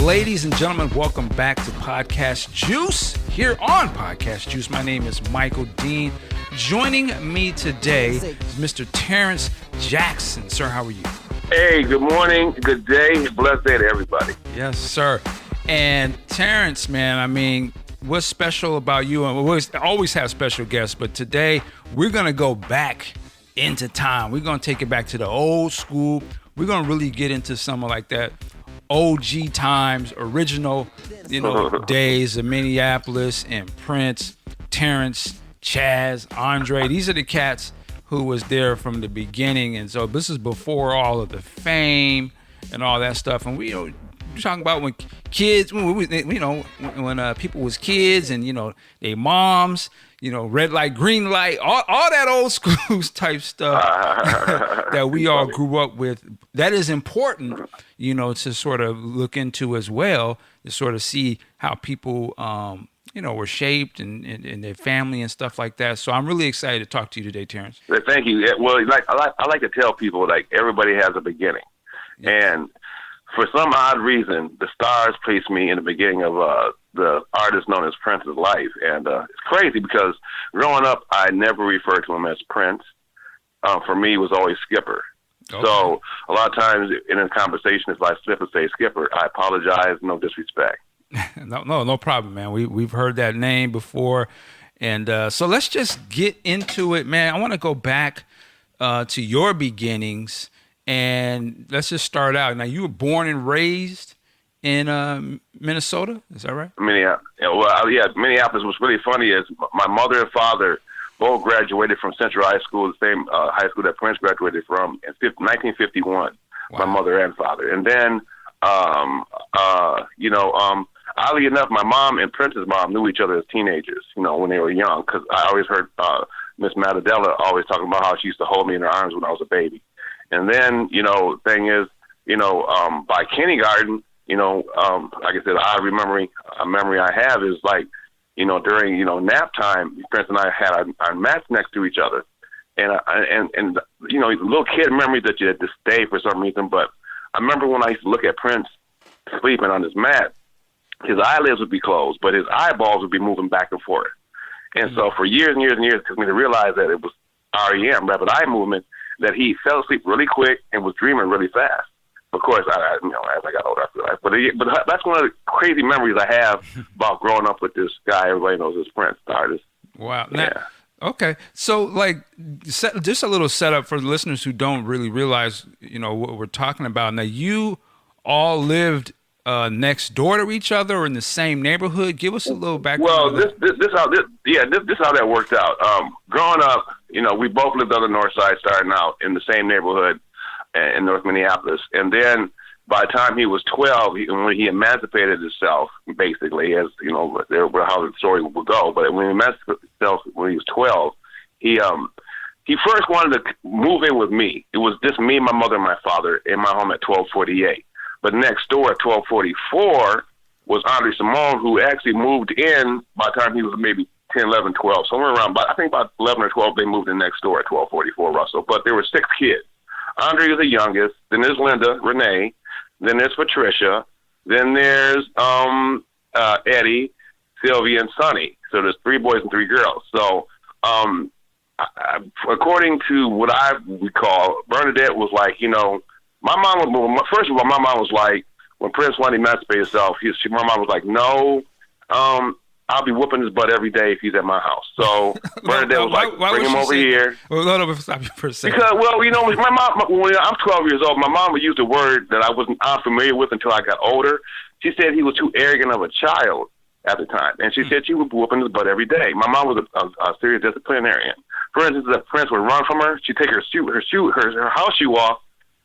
Ladies and gentlemen, welcome back to Podcast Juice. Here on Podcast Juice, my name is Michael Dean. Joining me today is Mr. Terrance Jackson. Sir, how are you? Hey, good morning, good day, blessed day to everybody. Yes, sir. And Terrance, man, I mean, what's special about you? And we always have special guests, but today we're going to go back into time. We're going to take it back to the old school. We're going to really get into something like that. OG times, original, days of Minneapolis and Prince, Terrance, Chaz, Andre. These are the cats who was there from the beginning. And so this is before all of the fame and all that stuff. And we're talking about when kids, when people was kids and, their moms, red light, green light, all that old school type stuff that we all grew up with. That is important, to sort of look into as well, to sort of see how people, were shaped and their family and stuff like that. So I'm really excited to talk to you today, Terrance. Thank you. Well, I like to tell people, everybody has a beginning. Yeah. And for some odd reason, the stars placed me in the beginning of the artist known as Prince's life. And it's crazy because growing up, I never referred to him as Prince. For me, it was always Skipper. Okay. So a lot of times in a conversation, if I slip and say Skipper, I apologize, no disrespect. No problem, man. We've heard that name before. And so let's just get into it, man. I want to go back to your beginnings. And let's just start out. Now, you were born and raised in Minnesota, is that right? Minneapolis. Minneapolis. What's really funny is my mother and father both graduated from Central High School, the same high school that Prince graduated from in 1951. Wow. My mother and father. And then, oddly enough, my mom and Prince's mom knew each other as teenagers, when they were young, because I always heard Miss Matadella always talking about how she used to hold me in her arms when I was a baby. And then, thing is, by kindergarten, like I said, a memory I have is during, nap time, Prince and I had our mats next to each other. And little kid memories that you had to stay for some reason. But I remember when I used to look at Prince sleeping on his mat, his eyelids would be closed, but his eyeballs would be moving back and forth. And so for years and years and years, it took me to realize that it was REM, rapid eye movement, that he fell asleep really quick and was dreaming really fast. Of course, as I got older, I feel like. But that's one of the crazy memories I have about growing up with this guy everybody knows as Prince, the artist. Wow. Yeah. Now, okay. So, just a little setup for the listeners who don't really realize, what we're talking about. Now, you all lived next door to each other or in the same neighborhood. Give us a little background. Well, this how that worked out. Growing up, we both lived on the north side, starting out in the same neighborhood in North Minneapolis. And then by the time he was 12, when he emancipated himself, basically, as how the story would go. But when he emancipated himself when he was 12, he first wanted to move in with me. It was just me, my mother, and my father in my home at 1248. But next door at 1244 was Andre Simone, who actually moved in by the time he was maybe 10, 11, 12. Somewhere around, I think about 11 or 12, they moved in next door at 1244, Russell. But there were 6 kids. Andre is the youngest. Then there's Linda, Renee. Then there's Patricia. Then there's Eddie, Sylvia, and Sonny. So there's 3 boys and 3 girls. So according to what I recall, Bernadette was like, my mom was like, when Prince wanted to emancipate himself, my mom was like, no, I'll be whooping his butt every day if he's at my house. So Bernadette was like, bring him over here. Well, let me stop you for a second. Because, my mom, when I'm 12 years old, my mom would use a word that I wasn't unfamiliar with until I got older. She said he was too arrogant of a child at the time. And she said she would be whooping his butt every day. My mom was a serious disciplinarian. For instance, if Prince would run from her, she'd take her house shoe off,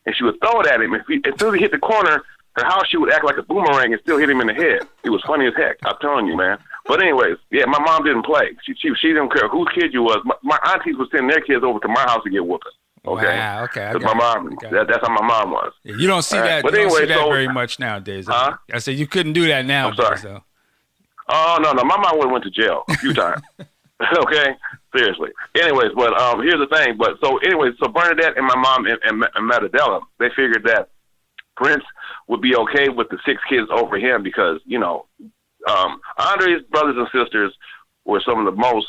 and she would throw it at him. As soon as he hit the corner, her house shoe would act like a boomerang and still hit him in the head. It was funny as heck. I'm telling you, man. But anyways, yeah, my mom didn't play. She didn't care whose kid you was. My aunties would send their kids over to my house to get whooping. Okay. Wow, okay. That's my mom. That's how my mom was. Yeah, you don't see that. But anyway, don't see that very much nowadays. Huh? I said you couldn't do that now. I'm sorry. So. Oh no, my mom went to jail a few times. Okay, seriously. Anyways, but here's the thing. So Bernadette and my mom and Matadella, they figured that Prince would be okay with the 6 kids over him because, Andre's brothers and sisters were some of the most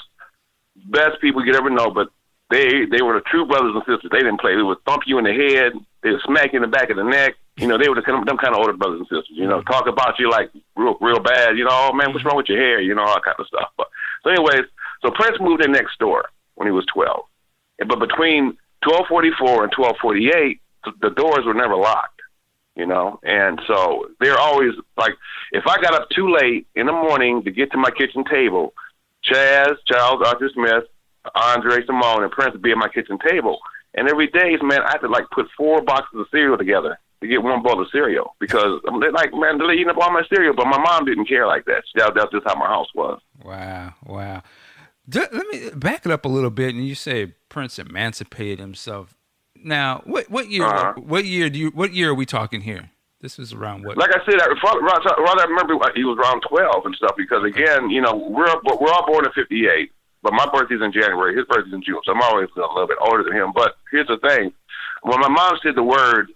best people you could ever know, but they were the true brothers and sisters. They didn't play. They would thump you in the head. They would smack you in the back of the neck. They were them kind of older brothers and sisters. Talk about you like real bad. Oh man, what's wrong with your hair? All kind of stuff. But so, anyways, so Prince moved in next door when he was 12. But between 12:44 and 12:48, the doors were never locked. And so they're always like, if I got up too late in the morning to get to my kitchen table, Charles Arthur Smith, Andre Simone, and Prince would be at my kitchen table. And every day, man, I had to put 4 boxes of cereal together to get 1 bowl of cereal because they're like, man, they're eating up all my cereal. But my mom didn't care like that. That's just how my house was. Wow. Let me back it up a little bit. And you say Prince emancipated himself. Now, what year? What year are we talking here? This is around what? Like I said, I remember he was around 12 and stuff because again, we're all born in '58, but my birthday's in January. His birthday's in June, so I'm always a little bit older than him. But here's the thing: when my mom said the word,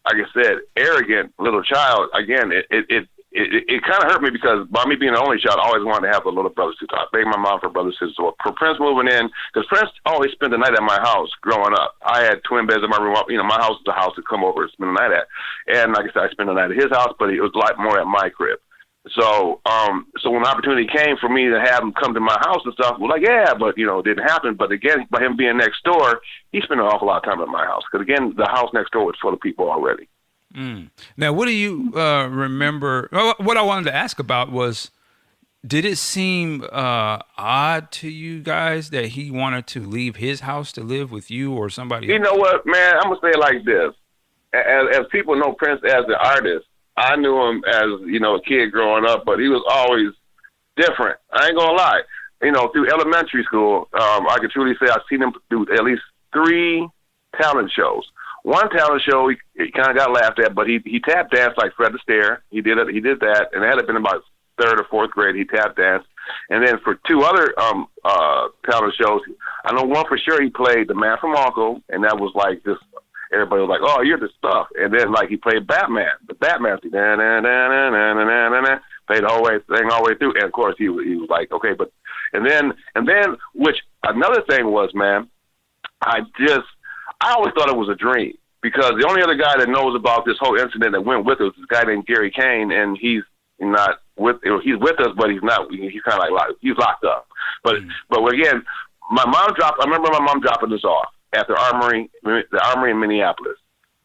like I said, arrogant little child, again, it kind of hurt me because by me being the only child, I always wanted to have a little brother sister. I begged my mom for brother sister. So for Prince moving in, because Prince always spent the night at my house growing up. I had twin beds in my room. My house was the house to come over and spend the night at. And like I said, I spent the night at his house, but it was a lot more at my crib. So when the opportunity came for me to have him come to my house and stuff, we're like, yeah, but it didn't happen. But again, by him being next door, he spent an awful lot of time at my house because again, the house next door was full of people already. Now, what do you remember? What I wanted to ask about was, did it seem odd to you guys that he wanted to leave his house to live with you or somebody else? You know what, man? I'm going to say it like this. As people know Prince as an artist, I knew him as, a kid growing up, but he was always different. I ain't going to lie. Through elementary school, I could truly say I've seen him do at least 3 talent shows. One talent show, he kind of got laughed at, but he tap danced like Fred Astaire. He did that, and it had been about 3rd or 4th grade. He tap danced, and then for 2 other talent shows, I know one for sure he played the Man from U.N.C.L.E., and that was like this. Everybody was like, "Oh, you're the stuff," and then he played Batman, the Batman thing, played the whole thing all the way through, and of course he was like, okay, but and then which another thing was, man, I always thought it was a dream because the only other guy that knows about this whole incident that went with us is a guy named Gary Kane, and he's not with. He's with us, but he's not. He's kind of like he's locked up. But again, I remember my mom dropping us off at the Armory in Minneapolis,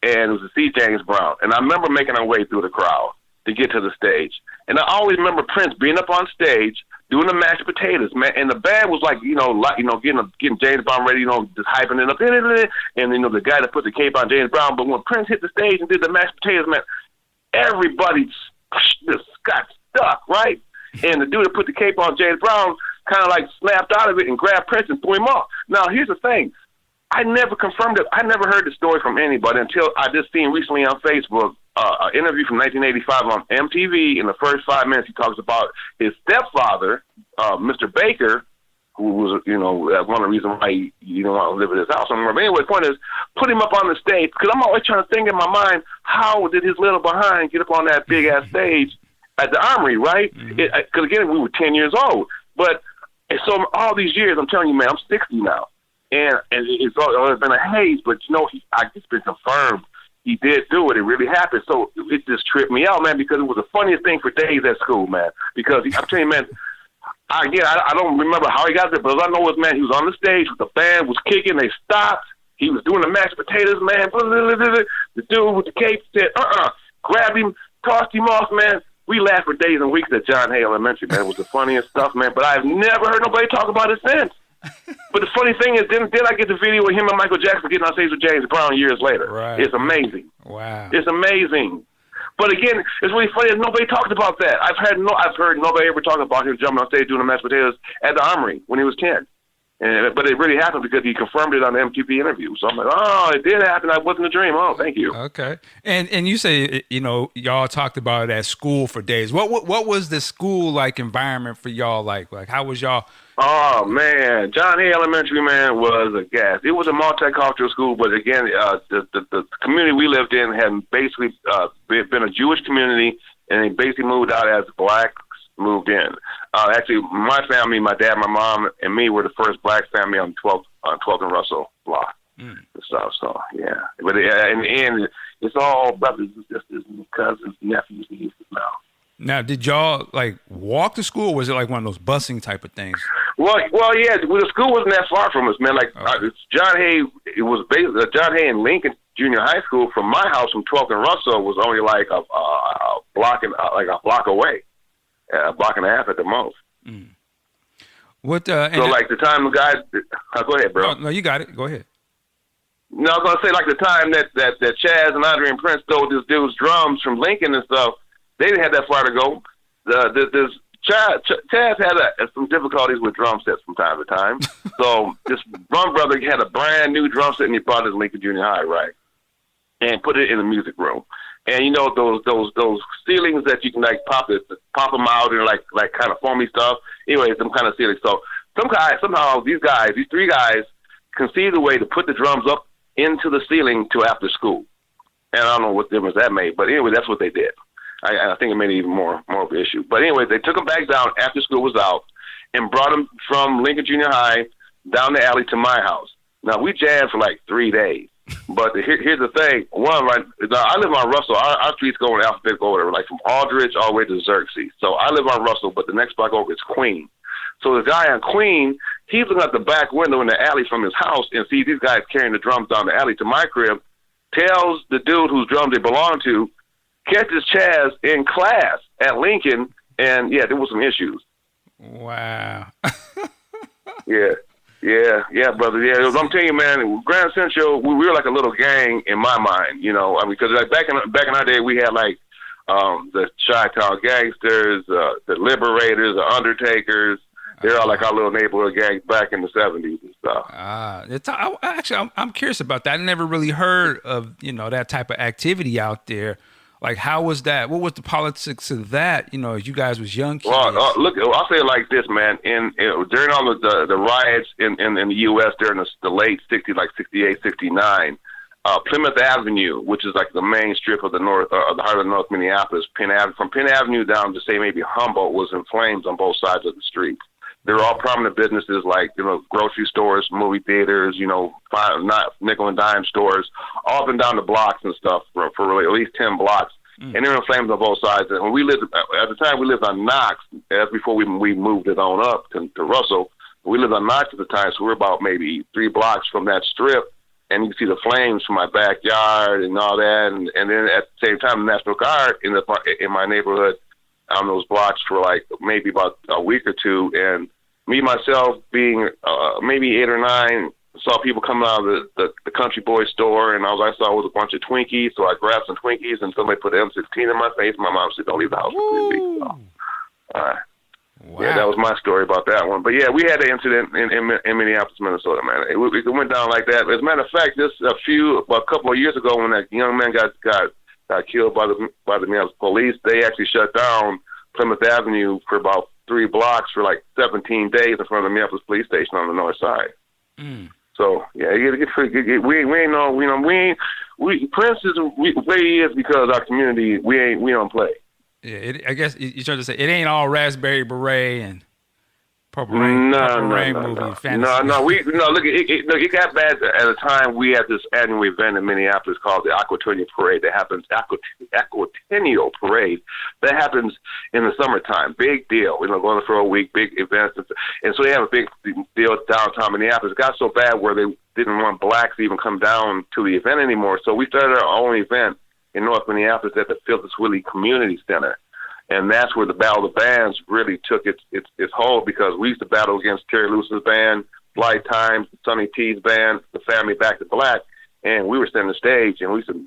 and it was to see James Brown. And I remember making our way through the crowd to get to the stage. And I always remember Prince being up on stage doing the mashed potatoes, man. And the band was getting James Brown ready, just hyping it up. And the guy that put the cape on James Brown. But when Prince hit the stage and did the mashed potatoes, man, everybody just got stuck, right? And the dude that put the cape on James Brown kind of snapped out of it and grabbed Prince and threw him off. Now, here's the thing. I never confirmed it. I never heard the story from anybody until I just seen recently on Facebook an interview from 1985 on MTV. In the first 5 minutes, he talks about his stepfather, Mr. Baker, who was, one of the reasons why he didn't want to live at his house anymore. But anyway, the point is, put him up on the stage, because I'm always trying to think in my mind, how did his little behind get up on that big-ass stage at the Armory, right? Because, again, we were 10 years old. But so all these years, I'm telling you, man, I'm 60 now. And it's always been a haze, but it's been confirmed he did do it. It really happened. So it just tripped me out, man, because it was the funniest thing for days at school, man. Because I'm telling you, man, I don't remember how he got there, but all I know was, man, he was on the stage with the band was kicking. They stopped. He was doing the mashed potatoes, man. The dude with the cape said, grabbed him, tossed him off, man. We laughed for days and weeks at John Hay Elementary, man. It was the funniest stuff, man. But I've never heard nobody talk about it since. But the funny thing is, then I get the video with him and Michael Jackson getting on stage with James Brown years later. Right. It's amazing. Wow. It's amazing. But again, it's really funny that nobody talked about that. I've heard nobody ever talk about him jumping on stage doing the mashed potatoes at the Armory when he was 10. But it really happened because he confirmed it on the MTV interview. So I'm like, oh, it did happen. That wasn't a dream. Oh, thank you. Okay. And you say, y'all talked about it at school for days. What was the school like environment for y'all like? Like, how was y'all? Oh, man. John Hay Elementary, man, was a gas. It was a multicultural school, but again, the community we lived in had basically been a Jewish community, and they basically moved out as blacks moved in. Actually, my family, my dad, my mom, and me were the first black family on 12th and Russell block. And stuff. So, yeah. But in the end, it's all brothers and sisters and cousins, nephews, and nieces now. Now, did y'all like walk to school? Or was it like one of those busing type of things? Well, yeah. The school wasn't that far from us, man. Like John Hay, it was John Hay and Lincoln Junior High School from my house from 12th and Russell was only like a block away, a block and a half at the most. What? So like the time the guys, go ahead, bro. No, you got it. Go ahead. No, I was gonna say like the time that Chaz and Andre and Prince stole this dude's drums from Lincoln and stuff. They didn't have that far to go. Chaz had some difficulties with drum sets from time to time. So this one brother had a brand new drum set and he brought it to Lincoln Junior High, right? And put it in the music room. And you know those ceilings that you can like pop them out and like kind of foamy stuff. Anyway, some kind of ceilings. So somehow these three guys conceived a way to put the drums up into the ceiling to after school. And I don't know what difference that made, but anyway, that's what they did. I think it made it even more of an issue. But anyway, they took them back down after school was out and brought them from Lincoln Junior High down the alley to my house. Now, we jammed for like 3 days. But here's the thing. I live on Russell. Our streets go in alphabetical order, like from Aldridge all the way to Xerxes. So I live on Russell, but the next block over is Queen. So the guy on Queen, he's looking at the back window in the alley from his house and sees these guys carrying the drums down the alley to my crib, tells the dude whose drums they belong to, catches Chaz in class at Lincoln, and yeah, there was some issues. Wow. Yeah, brother. Yeah, I'm telling you, man. Grand Central, we were like a little gang in my mind, you know. I mean, because like back in our day, we had like the Chi-Town Gangsters, the Liberators, the Undertakers. They're all like our little neighborhood gangs back in the 70s and stuff. Actually, I'm curious about that. I never really heard of that type of activity out there. Like, how was that? What was the politics of that? You guys was young kids. Well, look, I'll say it like this, man. During all of the riots in the U.S. during the late 60s, like 68, 69, Plymouth Avenue, which is like the main strip of the north, the heart of North Minneapolis, from Penn Avenue down to say maybe Humboldt was in flames on both sides of the street. There were all prominent businesses like, grocery stores, movie theaters, nickel and dime stores, all up and down the blocks and stuff for really at least 10 blocks. And there were flames on both sides. And when we lived, at the time we lived on Knox, that's before we moved it on up to Russell. We lived on Knox at the time, so we were about maybe 3 blocks from that strip. And you can see the flames from my backyard and all that. And then at the same time, the National Guard in my neighborhood on those blocks for like maybe about a week or two. And me, myself, being maybe 8 or 9, saw people coming out of the Country Boy store, and all I saw was a bunch of Twinkies. So I grabbed some Twinkies, and somebody put an M16 in my face. My mom said, "Don't leave the house for 3 weeks." So, wow. Yeah, that was my story about that one. But yeah, we had an incident in Minneapolis, Minnesota, man. It went down like that. As a matter of fact, a couple of years ago, when that young man got killed by the Minneapolis police, they actually shut down Plymouth Avenue for about 3 blocks for like 17 days in front of the Minneapolis police station on the north side. So yeah, it gets pretty good. We ain't know, Prince is where he is because our community, we don't play. Yeah, I guess you're trying to say it ain't all raspberry beret and Purple Rain. Purple Rain movie. Look, it got bad at a time. We had this annual event in Minneapolis called the Aquatennial Parade. That happens Aquatennial Parade. That happens in the summertime. Big deal. Going for a week, big events, and so they have a big deal downtown Minneapolis. It got so bad where they didn't want blacks to even come down to the event anymore. So we started our own event in North Minneapolis at the Phyllis Willie Community Center. And that's where the Battle of the Bands really took its hold, because we used to battle against Terry Lewis's band, Flight Times, Sonny T's band, the Family Back to Black, and we were standing the stage, and we used to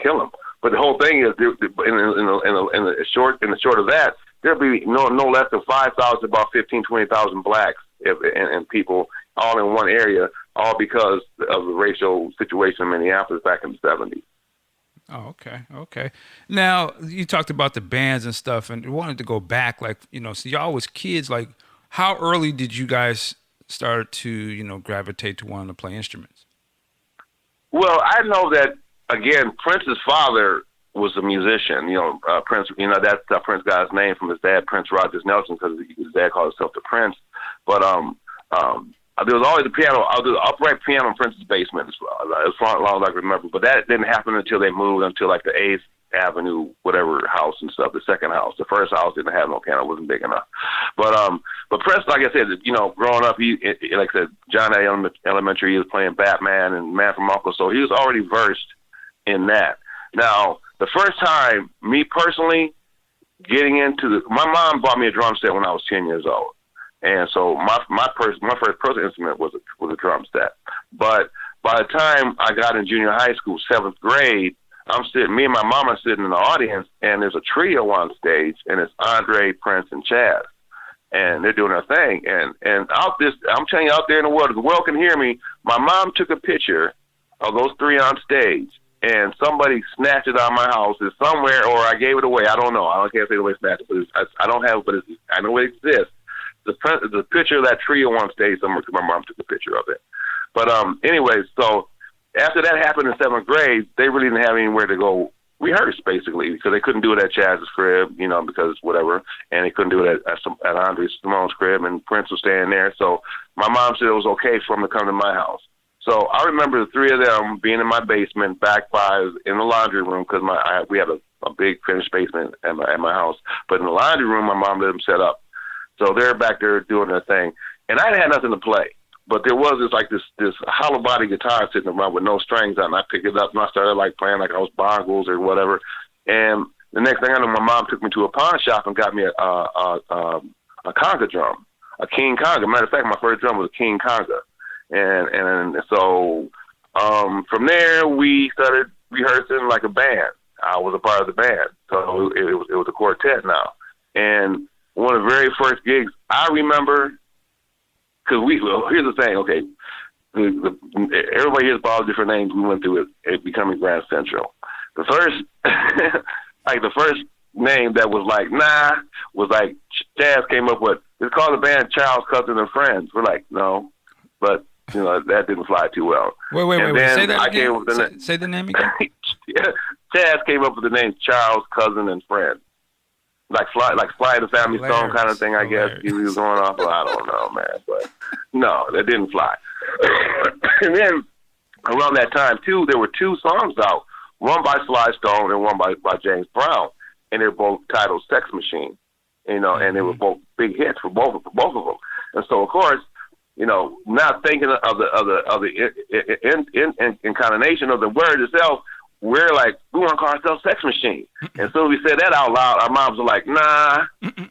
kill them. But the whole thing is, in the short of that, there'd be no less than 5,000, about 15,000, 20,000 blacks and people all in one area, all because of the racial situation in Minneapolis back in the 70s. Oh, okay. Now, you talked about the bands and stuff, and wanted to go back, like, so y'all was kids. Like, how early did you guys start to, gravitate to wanting to play instruments? Well, I know that, again, Prince's father was a musician. Prince, that's how Prince got his name from his dad, Prince Rogers Nelson, because his dad called himself the Prince. But there was always a piano, the upright piano in Prince's basement as long as I can remember. But that didn't happen until they moved until like the 8th Avenue, whatever house and stuff, the second house. The first house didn't have no piano, it wasn't big enough. But Prince, like I said, growing up, like I said, John A. Elementary, he was playing Batman and Man from U.N.C.L.E., so he was already versed in that. Now, the first time, me personally, getting into my mom bought me a drum set when I was 10 years old. And so my first personal instrument was a drum set. But by the time I got in junior high school, 7th grade, me and my mom are sitting in the audience, and there's a trio on stage, and it's Andre, Prince, and Chaz. And they're doing their thing. And I'm telling you, out there in the world can hear me. My mom took a picture of those three on stage, and somebody snatched it out of my house. It's somewhere, or I gave it away. I don't know. I can't say the way snatched it, but I don't have it, but I know it exists. The picture of that trio on stage somewhere, because my mom took a picture of it. But anyways, so after that happened in 7th grade, they really didn't have anywhere to go rehearse, basically, because they couldn't do it at Chaz's crib, because whatever, and they couldn't do it at Andre Simone's crib, and Prince was staying there. So my mom said it was okay for them to come to my house. So I remember the three of them being in my basement, in the laundry room, because we had a big finished basement at my house. But in the laundry room, my mom let them set up. So they're back there doing their thing, and I had nothing to play. But there was this hollow body guitar sitting around with no strings on. And I picked it up and I started playing like I was bongos or whatever. And the next thing I know, my mom took me to a pawn shop and got me a conga drum, a King Conga. Matter of fact, my first drum was a King Conga. And so from there we started rehearsing like a band. I was a part of the band, so it was a quartet now. And one of the very first gigs I remember. Because here's the thing, okay, everybody hears about all the different names we went through it becoming Grand Central. The first name that was Chaz came up with. It's called the band Charles, Cousin, and Friends. We're like, no, but that didn't fly too well. Wait. Say that again. Say the name again. Yeah, Chaz came up with the name Charles, Cousin, and Friends. Like Fly the Family Stone kind of thing, I guess. He was going off. Well, I don't know, man. But no, that didn't fly. And then around that time, too, there were two songs out. One by Sly Stone and one by James Brown. And they were both titled Sex Machine. And they were both big hits for both of them. And so, of course, not thinking of the incarnation of the word itself, we're like, we want to call ourselves Sex Machine. And so we said that out loud. Our moms were like, nah,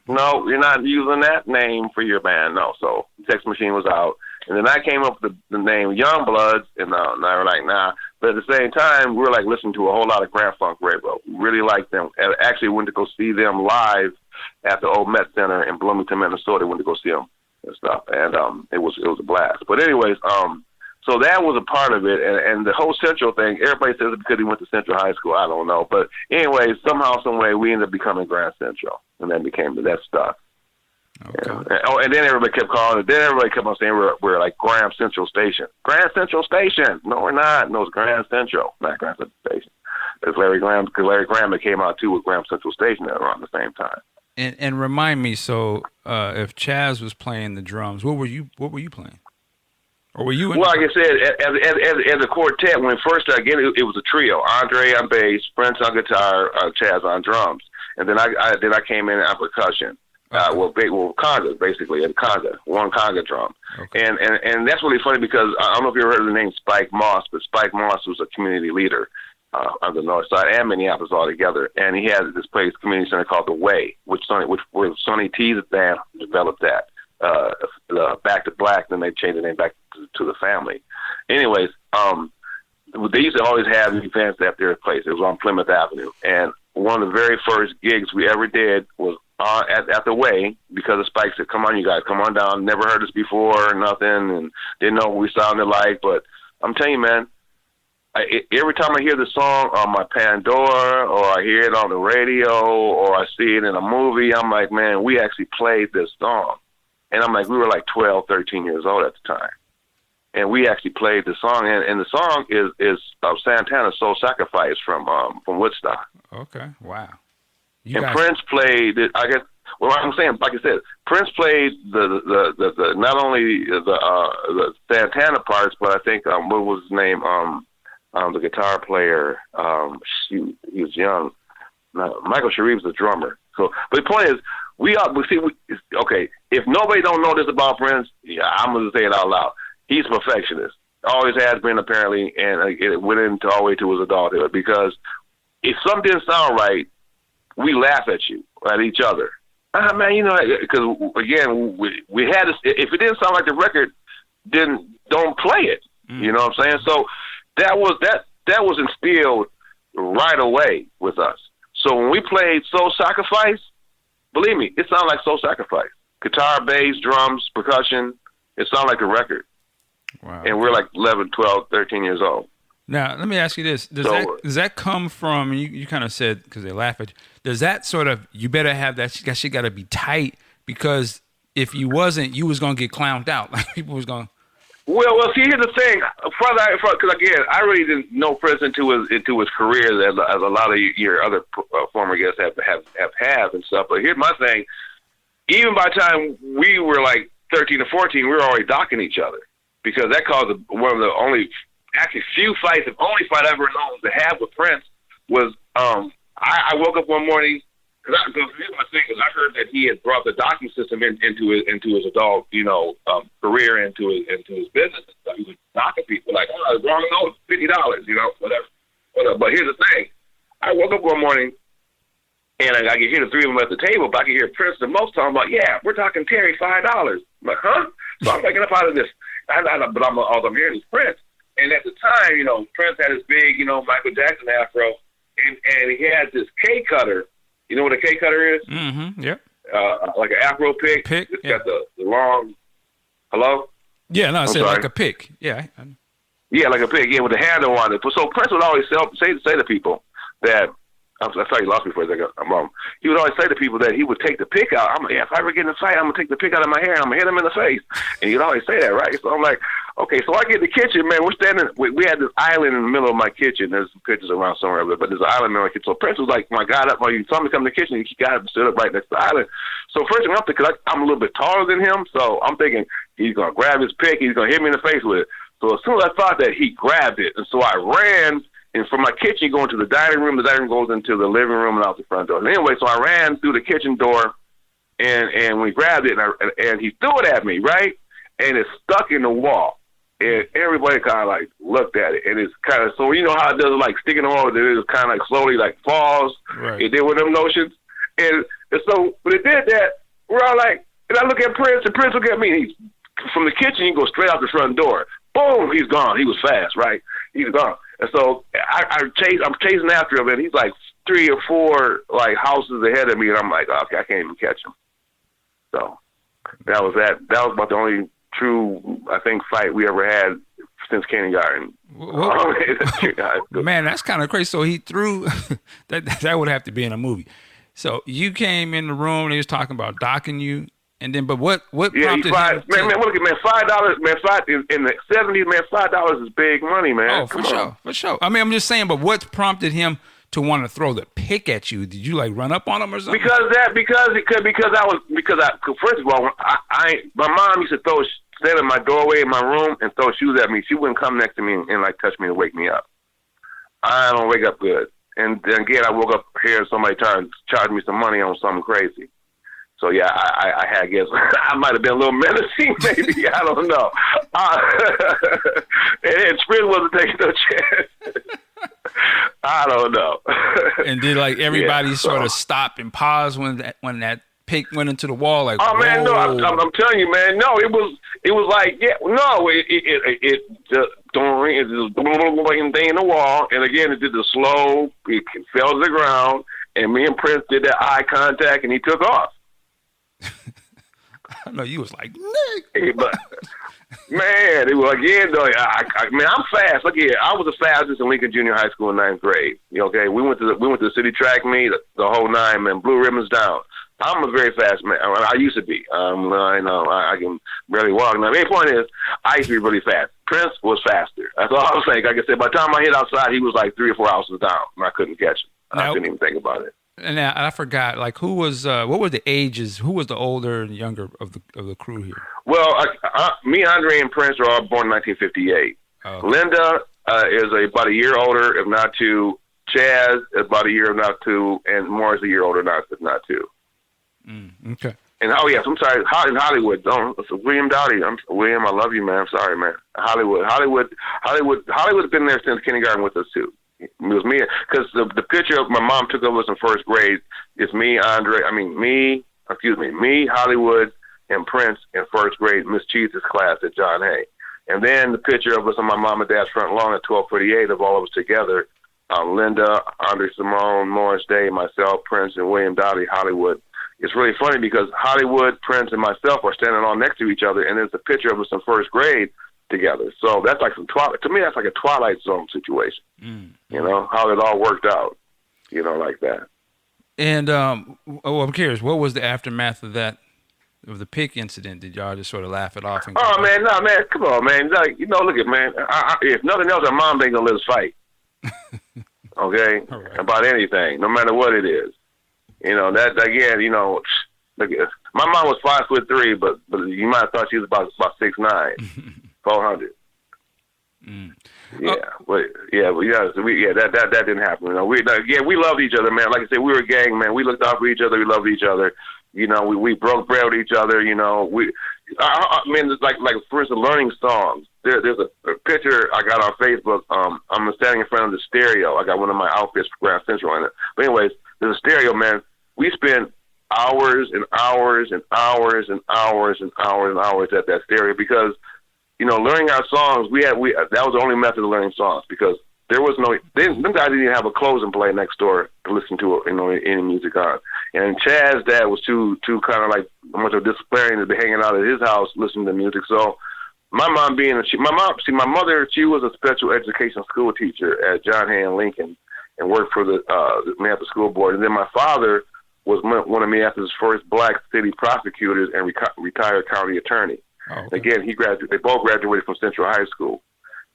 no, you're not using that name for your band. No. So Sex Machine was out. And then I came up with the name Youngbloods, and they were like, nah. But at the same time, we were like listening to a whole lot of Grand Funk Railroad. We really liked them. And actually went to go see them live at the old Met Center in Bloomington, Minnesota. Went to go see them and stuff. And it was a blast. But anyways, so that was a part of it, and the whole Central thing, everybody says it because he went to Central High School. I don't know. But anyway, somehow, some way, we ended up becoming Grand Central, and then became that stuff. Okay. And then everybody kept calling it. Then everybody kept on saying we're like Graham Central Station. Grand Central Station. No, we're not. No, it's Grand Central, not Grand Central Station. It's Larry Graham, because Larry Graham came out, too, with Graham Central Station around the same time. And remind me, so if Chaz was playing the drums, what were you playing? Or were you? Well, like I said, as a quartet, when it first started, again, it was a trio: Andre on bass, Prince on guitar, Chaz on drums, and then I came in on percussion. Okay. Conga, basically, a conga, one conga drum. Okay. And that's really funny because I don't know if you ever heard of the name Spike Moss, but Spike Moss was a community leader on the North Side and Minneapolis all together, and he had this place, community center called The Way, where Sonny T's band developed that. Back to Black, then they changed the name back to the Family. Anyways, they used to always have events at their place. It was on Plymouth Avenue, and one of the very first gigs we ever did was at the way because of Spike said, "Come on, you guys, come on down. Never heard this before, or nothing, and didn't know what we sounded like." But I'm telling you, man, every time I hear the song on my Pandora, or I hear it on the radio, or I see it in a movie, I'm like, man, we actually played this song. And I'm like, we were like 12, 13 years old at the time. And we actually played the song. And the song is Santana's Soul Sacrifice from Woodstock. Okay, wow. Prince played it, I guess. Well, I'm saying, like I said, Prince played the not only the Santana parts, but I think what was his name? The guitar player. He was young. Michael Sharif's the drummer. So, but the point is, okay. If nobody don't know this about Prince, yeah, I'm gonna say it out loud. He's a perfectionist. Always has been, apparently, and it went into all the way to his adulthood. Because if something didn't sound right, we laugh at each other. Man, because again, we had this, if it didn't sound like the record, then don't play it. You know what I'm saying? So that was instilled right away with us. So when we played Soul Sacrifice, believe me, it sounded like Soul Sacrifice. Guitar, bass, drums, percussion, it sounded like a record. Wow. And we're like 11, 12, 13 years old. Now, let me ask you this. Does that come from, you kind of said, because they laugh at you, does that sort of, you better have that shit got to be tight, because if you wasn't, you was going to get clowned out. Like people was going to. Well, see, here's the thing. Because again, I really didn't know Prince into his career as a lot of your other former guests have and stuff. But here's my thing. Even by the time we were like 13 or 14, we were already docking each other, because that caused one of the only, actually few fights, the only fight I ever known to have with Prince was I woke up one morning, because here's my thing, because I heard that he had brought the docking system into his adult career, into his business and stuff. He was docking people like, oh, wrong note, $50, whatever. But here's the thing, I woke up one morning and I could hear the three of them at the table, but I could hear Prince the most talking about, yeah, we're talking Terry $5. I'm like, huh? So I'm waking up out of this, but all I'm hearing is Prince. And at the time, Prince had his big, Michael Jackson afro, and he had this K cutter. You know what a K cutter is? Mm-hmm. Yep. Like an afro pick. It's got the long. Hello. Yeah, no, I said like a pick. Yeah. Yeah, like a pick. Yeah, with the handle on it. So Prince would always say to people that. I'm sorry, you lost me for a second. He would always say to people that he would take the pick out. If I ever get in a fight, I'm gonna take the pick out of my hair and I'm gonna hit him in the face. And he'd always say that, right? So I'm like, okay. So I get in the kitchen, man. We're standing. We had this island in the middle of my kitchen. There's some pictures around somewhere, but there's an island in my kitchen. So Prince was like, when I got up, when he saw me come to the kitchen, he got up and stood up right next to the island. So first thing I'm thinking, I'm a little bit taller than him, so I'm thinking he's gonna grab his pick, he's gonna hit me in the face with it. So as soon as I thought that, he grabbed it, and so I ran. And from my kitchen, going to the dining room goes into the living room and out the front door. And anyway, so I ran through the kitchen door, and when he grabbed it, and he threw it at me, right? And it stuck in the wall. And everybody kind of like looked at it. And it's kind of, so you know how it does, like sticking in the wall, it just kind of like slowly like falls. Right. It did with them notions. And so when it did that, we're all like, and I look at Prince, and Prince look at me, and he's, from the kitchen, he goes straight out the front door. Boom, he's gone. He was fast, right? He's gone. And so I'm chasing after him, and he's like 3 or 4 like houses ahead of me, and I'm like, okay, I can't even catch him. So that was that. That was about the only true, I think, fight we ever had since kindergarten. Man, that's kind of crazy. So he threw that would have to be in a movie. So you came in the room, and he was talking about docking you. And then, but what prompted him? Look at $5, man, in the 70s, man, $5 is big money, man. Oh, for sure. I mean, I'm just saying, but what prompted him to want to throw the pick at you? Did you like run up on him or something? Because first of all, my mom used to stand in my doorway in my room and throw shoes at me. She wouldn't come next to me and like touch me to wake me up. I don't wake up good. And then again, I woke up hearing somebody trying to charge me some money on something crazy. So yeah, I guess I might have been a little menacing, maybe. I don't know. And Sprint wasn't taking no chance. I don't know. And did like everybody sort of stop and pause when that pick went into the wall? Like, oh man, no, I'm telling you, man, no, it was like, yeah, no, it just don't ring, it just thing in the wall, and again, it did the slow, it fell to the ground. and me and Prince did that eye contact, and he took off. I know you was like, Nick. But man, it was again though. Man, I'm fast. Look here, I was the fastest in Lincoln Junior High School in 9th grade. Okay, we went to the city track meet, the whole nine, man. Blue ribbons down. I'm a very fast man. I used to be. I know I can barely walk now. The main point is, I used to be really fast. Prince was faster. That's all I was saying. Like I said, by the time I hit outside, he was like 3 or 4 houses down, and I couldn't catch him. I couldn't even think about it. And I forgot, like, who was, what were the ages? Who was the older and younger of the crew here? Well, me, Andre, and Prince are all born in 1958. Okay. Linda is about a year older, if not two. Chaz is about a year, if not two. And Morris is a year older, if not two. Okay. And oh yes, I'm sorry. In Hollywood, William Dowdy. William, I love you, man. I'm sorry, man. Hollywood's been there since kindergarten with us too. It was me because the picture of my mom took of us in first grade is me, Hollywood, and Prince in first grade, Miss Cheese's class at John Hay. And then the picture of us on my mom and dad's front lawn at 1238 of all of us together, Linda, Andre Simone, Morris Day, myself, Prince, and William Dowdy, Hollywood. It's really funny because Hollywood, Prince, and myself are standing all next to each other, and there's a picture of us in first grade together. So that's like some Twilight. To me, that's like a Twilight Zone situation. You know, how it all worked out, you know, like that. And I'm curious, what was the aftermath of that, of the pick incident? Did y'all just sort of laugh it off? And oh, man, no, man, come on, man. Like, you know, look at, man, if nothing else, our mom ain't going to let us fight. Okay? Right. About anything, no matter what it is. You know, that, again, you know, look, my mom was 5'3", but you might have thought she was about 6'9", 400. Yeah, that didn't happen. You know, we loved each other, man. Like I said, we were a gang, man. We looked out for each other. We loved each other. You know, we broke bread with each other. You know, I mean, like for instance, learning songs. There's a picture I got on Facebook. I'm standing in front of the stereo. I got one of my outfits for Grand Central in it. But anyways, there's a stereo, man. We spent hours and hours and hours and hours and hours and hours at that stereo because, you know, learning our songs, that was the only method of learning songs because there was them guys didn't even have a closing play next door to listen to, you know, any music on. And Chaz's dad was too kind of like much of a disciplinarian to be hanging out at his house listening to music. So my mom my mother, she was a special education school teacher at John Hay in Lincoln and worked for the Minneapolis School Board. And then my father was one of Minneapolis' first black city prosecutors and retired county attorney. Oh, okay. Again, they both graduated from Central High School.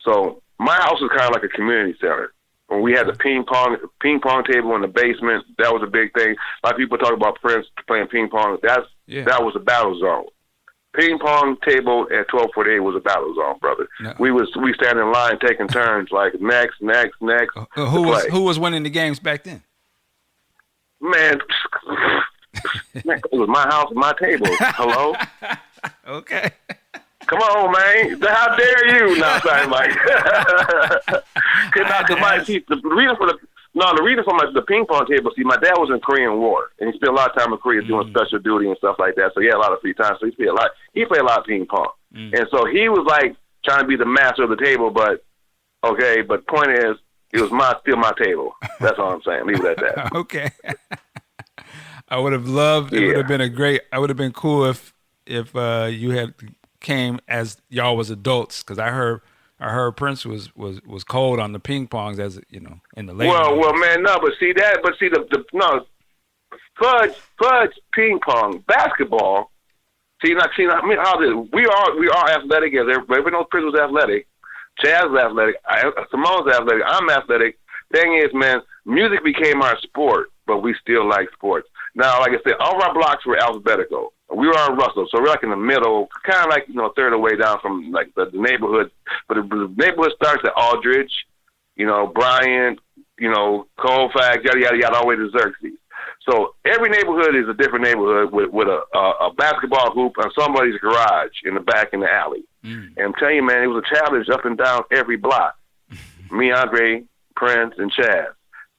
So my house was kind of like a community center. When we had the ping pong table in the basement, that was a big thing. A lot of people talk about Prince playing ping pong. That was a battle zone. Ping pong table at 1248 was a battle zone, brother. No. We stand in line taking turns, like next. Who was winning the games back then? Man, it was my house and my table. Hello? Okay. Come on, man. How dare you? No, sorry, Mike. The reason for the ping pong table, see, my dad was in the Korean War, and he spent a lot of time in Korea doing special duty and stuff like that, so he had a lot of free time, so he played a lot of ping pong. And so he was like trying to be the master of the table, but point is, it was still my table. That's all I'm saying. Leave it at that. Okay. I would have loved, it would have been I would have been cool if you had came as y'all was adults, because I heard Prince was cold on the ping pongs, as you know, in the late. Well, man, no, fudge ping pong basketball. I mean, how this? We are athletic, as everybody knows. Prince was athletic. Chaz was athletic. Simone's athletic. I'm athletic. Thing is, man, music became our sport, but we still like sports. Now, like I said, all of our blocks were alphabetical. We were on Russell, so we're like in the middle, kind of like, you know, a third of the way down from like the neighborhood. But the neighborhood starts at Aldridge, you know, Bryant, you know, Colfax, yada yada yada, all the way to Xerxes. So every neighborhood is a different neighborhood with a basketball hoop on somebody's garage in the back in the alley. And I'm telling you, man, it was a challenge up and down every block. Me, Andre, Prince, and Chaz.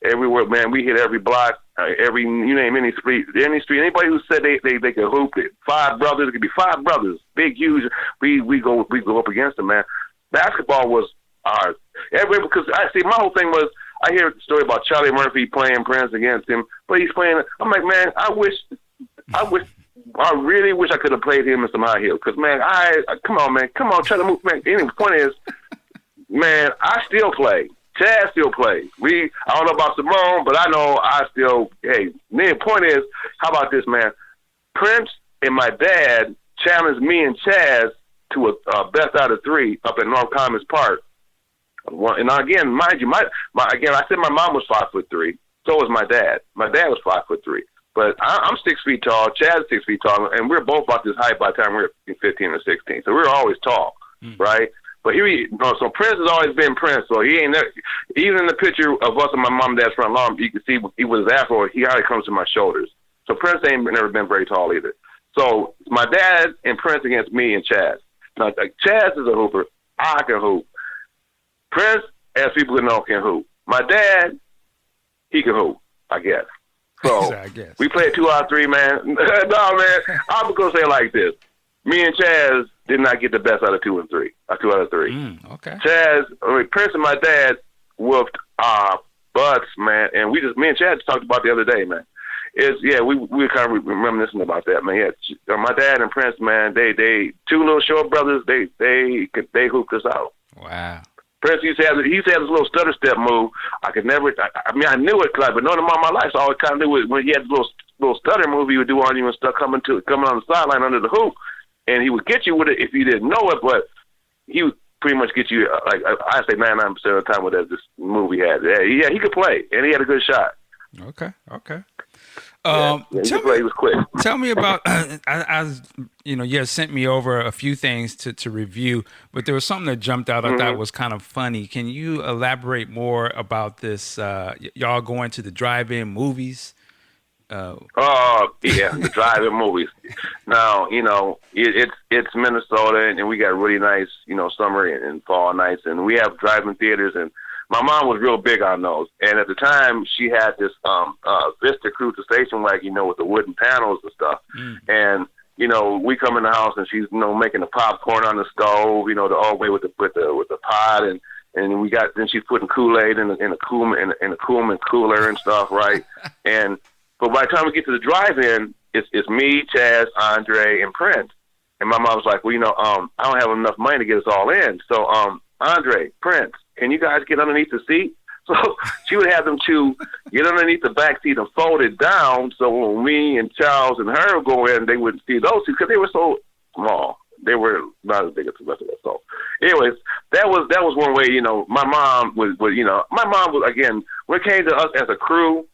Everywhere, man, we hit every block, you name any street, anybody who said they could hoop it. 5 brothers, it could be 5 brothers, big, huge. We go up against them, man. Basketball was ours. Because my whole thing was, I hear the story about Charlie Murphy playing Prince against him, but he's playing. I'm like, man, I really wish I could have played him in some high heels. Because, man, come on, try to move, man. Anyway, the point is, man, I still play. Chad still plays. I don't know about Simone, but I know I still, hey, the point is, how about this, man? Prince and my dad challenged me and Chaz to a best out of 3 up at North Commons Park. And again, mind you, I said my mom was 5'3". So was my dad. My dad was 5'3". But I'm 6 feet tall. Chad's 6 feet tall, and we're both about this height by the time we were 15 or 16. So we were always tall, right? But so Prince has always been Prince. So he ain't never, even in the picture of us and my mom and dad's front lawn, you can see he was afro. He already comes to my shoulders. So Prince ain't never been very tall either. So my dad and Prince against me and Chaz. Now, like, Chaz is a hooper. I can hoop. Prince, as people know, can hoop. My dad, he can hoop, I guess. So we played 2 out of 3, man. No, man, I'm going to say it like this. Me and Chaz did not get the best out of 2 and 3. 2 out of 3. Okay. Prince and my dad whooped butts, man. And me and Chaz talked about the other day, man. We were kind of reminiscing about that, man. Yeah, my dad and Prince, man, they 2 little short brothers, they hooped us out. Wow. Prince used to have this little stutter step move. I knew it because I've been knowing him all my life, so I always kind of knew it when he had this little stutter move he would do on you and stuff coming on the sideline under the hoop, and he would get you with it if you didn't know it, but he would pretty much get you, like I say 99% of the time with this move he had. Yeah, he could play, and he had a good shot. Okay. He was quick. Tell me about, you had sent me over a few things to review, but there was something that jumped out I thought was kind of funny. Can you elaborate more about this, y'all going to the drive-in movies? The drive-in movies. Now, it's Minnesota, and we got really nice, summer and fall nights, and we have drive-in theaters, and my mom was real big on those. And at the time, she had this Vista Cruiser station wagon, with the wooden panels and stuff. And, we come in the house, and she's, making the popcorn on the stove, the old way with the pot, and then she's putting Kool-Aid in a Coolman cooler and stuff, right? But by the time we get to the drive-in, it's me, Chaz, Andre, and Prince. And my mom was like, well, I don't have enough money to get us all in. So, Andre, Prince, can you guys get underneath the seat? So she would have them 2 get underneath the back seat and fold it down. So when me and Charles and her would go in, they wouldn't see those 2 because they were so small. They were not as big as the rest of us. So, anyways, that was one way. My mom was again when it came to us as a crew.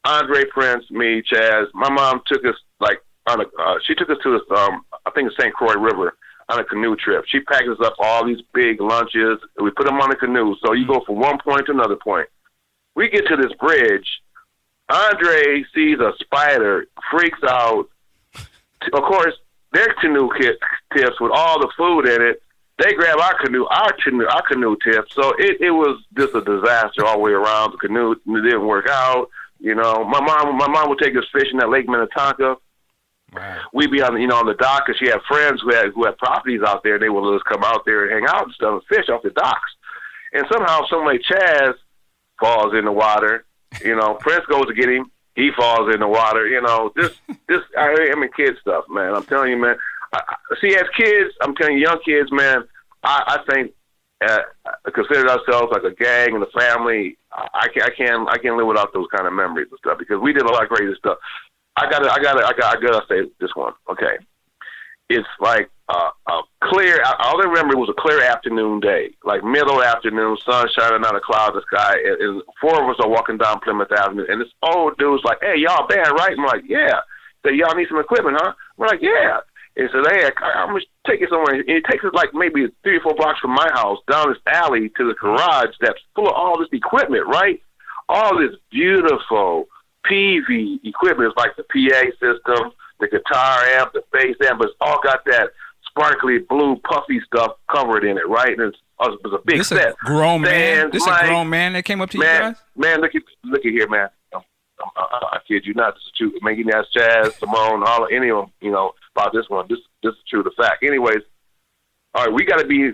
Andre, Prince, me, Chaz. My mom took us she took us to this I think it's St. Croix River on a canoe trip. She packed us up all these big lunches. And we put them on a canoe. So you go from one point to another point. We get to this bridge. Andre sees a spider, freaks out. Of course, their canoe tips with all the food in it. They grab our canoe tips. So it was just a disaster all the way around. The canoe didn't work out. My mom would take us fishing at Lake Minnetonka. Wow. We'd be on the dock because she had friends who had properties out there. And they would let us come out there and hang out and stuff and fish off the docks. And somehow, some way, Chaz falls in the water. Prince goes to get him. He falls in the water. Kid stuff, man. I'm telling you, man. See, as kids, I'm telling you, young kids, man. I think consider ourselves like a gang and a family. I can't live without those kind of memories and stuff because we did a lot of crazy stuff. I gotta say this one. Okay, it's like clear. All I remember was a clear afternoon day, like middle afternoon, sun shining out of clouds in the sky. And 4 of us are walking down Plymouth Avenue, and this old dude's like, "Hey, y'all band, right?" I'm like, "Yeah." So y'all need some equipment, huh? We're like, "Yeah." And he says, "Hey, I'm gonna take you somewhere." And he takes us like maybe 3 or 4 blocks from my house down this alley to the garage that's full of all this equipment, right? All this beautiful PV equipment. It's like the PA system, the guitar amp, the bass amp, but it's all got that sparkly blue puffy stuff covered in it, right? And it's a big this set. A grown man. This is a grown man that came up to you guys? Man, look at here, man. I kid you not. This is true. Man, you can ask Chaz, Simone, any of them, about this one. This is true to fact. Anyways, all right, we got to be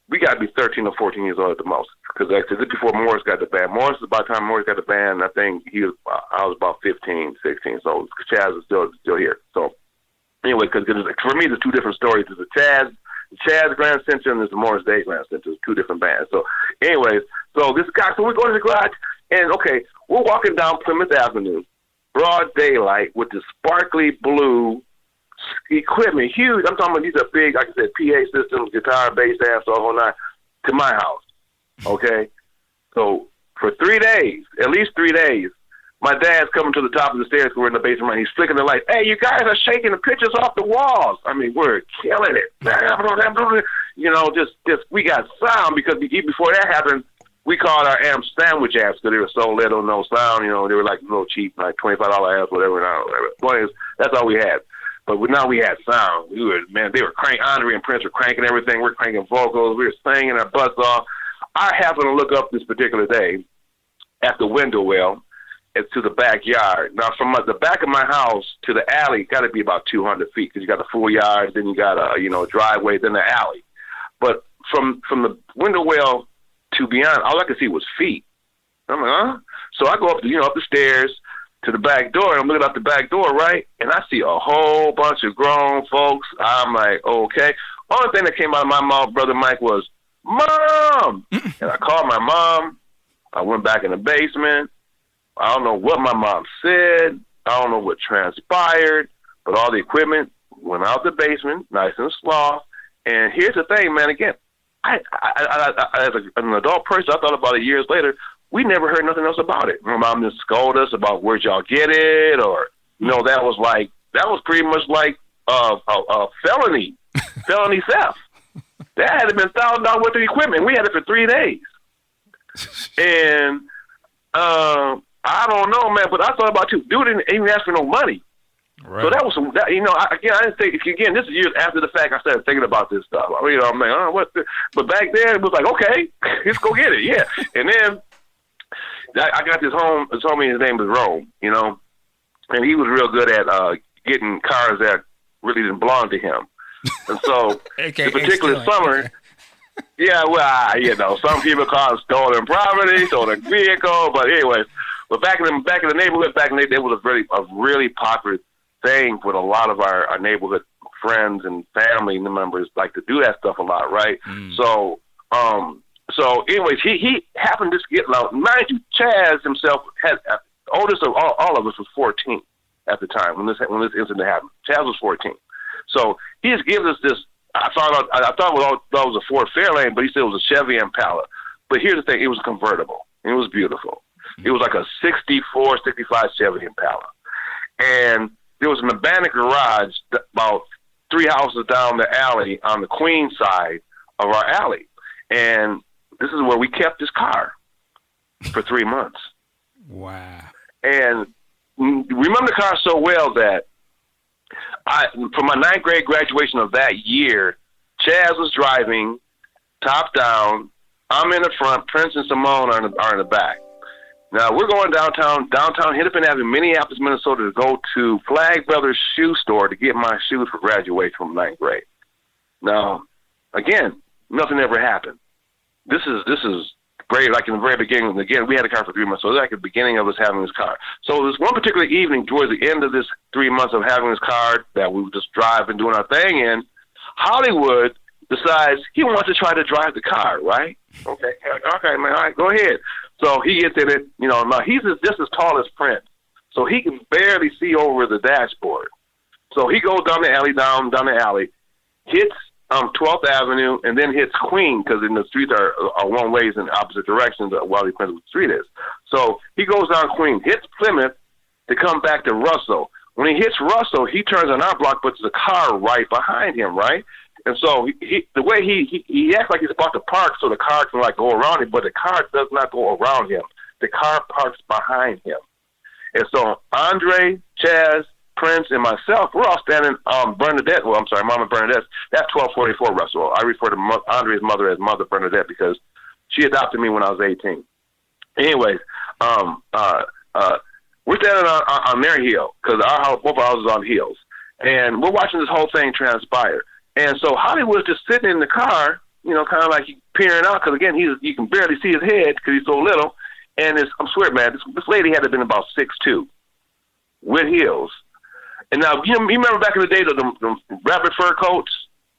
we got to be 13 or 14 years old at the most. Because this is before Morris got the band. Morris, by the time Morris got the band, I think I was about 15, 16. So Chaz is still here. So anyway, because for me, there's two different stories. There's the Chaz Grand Central and there's the Morris Day Grand Central. There's two different bands. So anyways, so we go to the garage, and okay, we're walking down Plymouth Avenue, broad daylight, with the sparkly blue equipment, huge. I'm talking about these are big, like I said, PA systems, guitar, bass, amps, all whole nine, to my house. Okay? So for 3 days, at least 3 days, my dad's coming to the top of the stairs because we're in the basement. He's flicking the lights. Hey, you guys are shaking the pictures off the walls. I mean, we're killing it. You know, just we got sound because even before that happened, we called our amps sandwich amps because they were so little, no sound. You know, they were like a little cheap, like $25 amps, whatever. Whatever. That's all we had. But now we had sound. They were cranking. Andre and Prince were cranking everything. We're cranking vocals. We were singing our butts off. I happened to look up this particular day at the window well and to the backyard. Now, from the back of my house to the alley, got to be about 200 feet because you got the full yard, then you got a driveway, then the alley. But from the window well to beyond, all I could see was feet. I'm like, huh? So I go up the stairs to the back door, and I'm looking out the back door, right? And I see a whole bunch of grown folks. I'm like, okay. Only thing that came out of my mouth, Brother Mike, was, Mom! And I called my mom. I went back in the basement. I don't know what my mom said. I don't know what transpired, but all the equipment went out the basement, nice and slow. And here's the thing, man, again, I as an adult person, I thought about it years later, we never heard nothing else about it. My mom just scolded us about where'd y'all get it, or that was pretty much like a felony theft. That had to been $1,000 worth of equipment. We had it for 3 days, and I don't know, man. But I thought about dude didn't even ask for no money. Right. So that was I didn't think. Again, this is years after the fact. I started thinking about this stuff. I'm like, oh, what? But back then it was like, okay, let's go get it, yeah. And then I got this homie, his name was Rome, and he was real good at getting cars that really didn't belong to him. And so the particular summer, yeah, well, some people call it stolen property, stolen vehicle, but anyways, back in the neighborhood, it was a really popular thing with a lot of our neighborhood friends and family members like to do that stuff a lot, right? So anyways, he happened to get, mind you, Chaz himself had, oldest of all of us was 14 at the time when this incident happened. Chaz was 14. So he just gives us this, I thought it was a Ford Fairlane, but he said it was a Chevy Impala. But here's the thing, it was convertible. It was beautiful. It was like a 64, 65 Chevy Impala. And there was an abandoned garage about 3 houses down the alley on the Queen side of our alley. And this is where we kept this car for 3 months. Wow. And remember the car so well that for my 9th grade graduation of that year, Chaz was driving, top down. I'm in the front. Prince and Simone are in the back. Now, we're going downtown Hennepin Avenue, Minneapolis, Minnesota, to go to Flag Brothers shoe store to get my shoes for graduation from 9th grade. Now, again, nothing ever happened. This is great. Like in the very beginning, again, we had a car for 3 months, so it was like the beginning of us having this car. So this one particular evening, towards the end of this 3 months of having this car that we would just drive and doing our thing in, Hollywood decides he wants to try to drive the car, right? Okay, man, all right, go ahead. So he gets in it. Now he's just as tall as Prince, so he can barely see over the dashboard. So he goes down the alley, hits 12th Avenue, and then hits Queen, because the streets are one ways in opposite directions while he depends what the street is. So he goes down Queen, hits Plymouth to come back to Russell. When he hits Russell, he turns on our block, but there's a car right behind him, right? And so the way he acts like he's about to park so the car can go around him, but the car does not go around him. The car parks behind him. And so Andre, Chaz, Prince, and myself, we're all standing Bernadette. Well, I'm sorry, Mama Bernadette. That's 1244 Russell. I refer to Andre's mother as Mother Bernadette because she adopted me when I was 18. Anyways, we're standing on their hill because both our houses are on hills, and we're watching this whole thing transpire. And so Hollywood's just sitting in the car, kind of like peering out because again, you can barely see his head because he's so little. And I'm swearing, man, this lady had to have been about 6'2", with heels. And now you remember back in the day the rabbit fur coats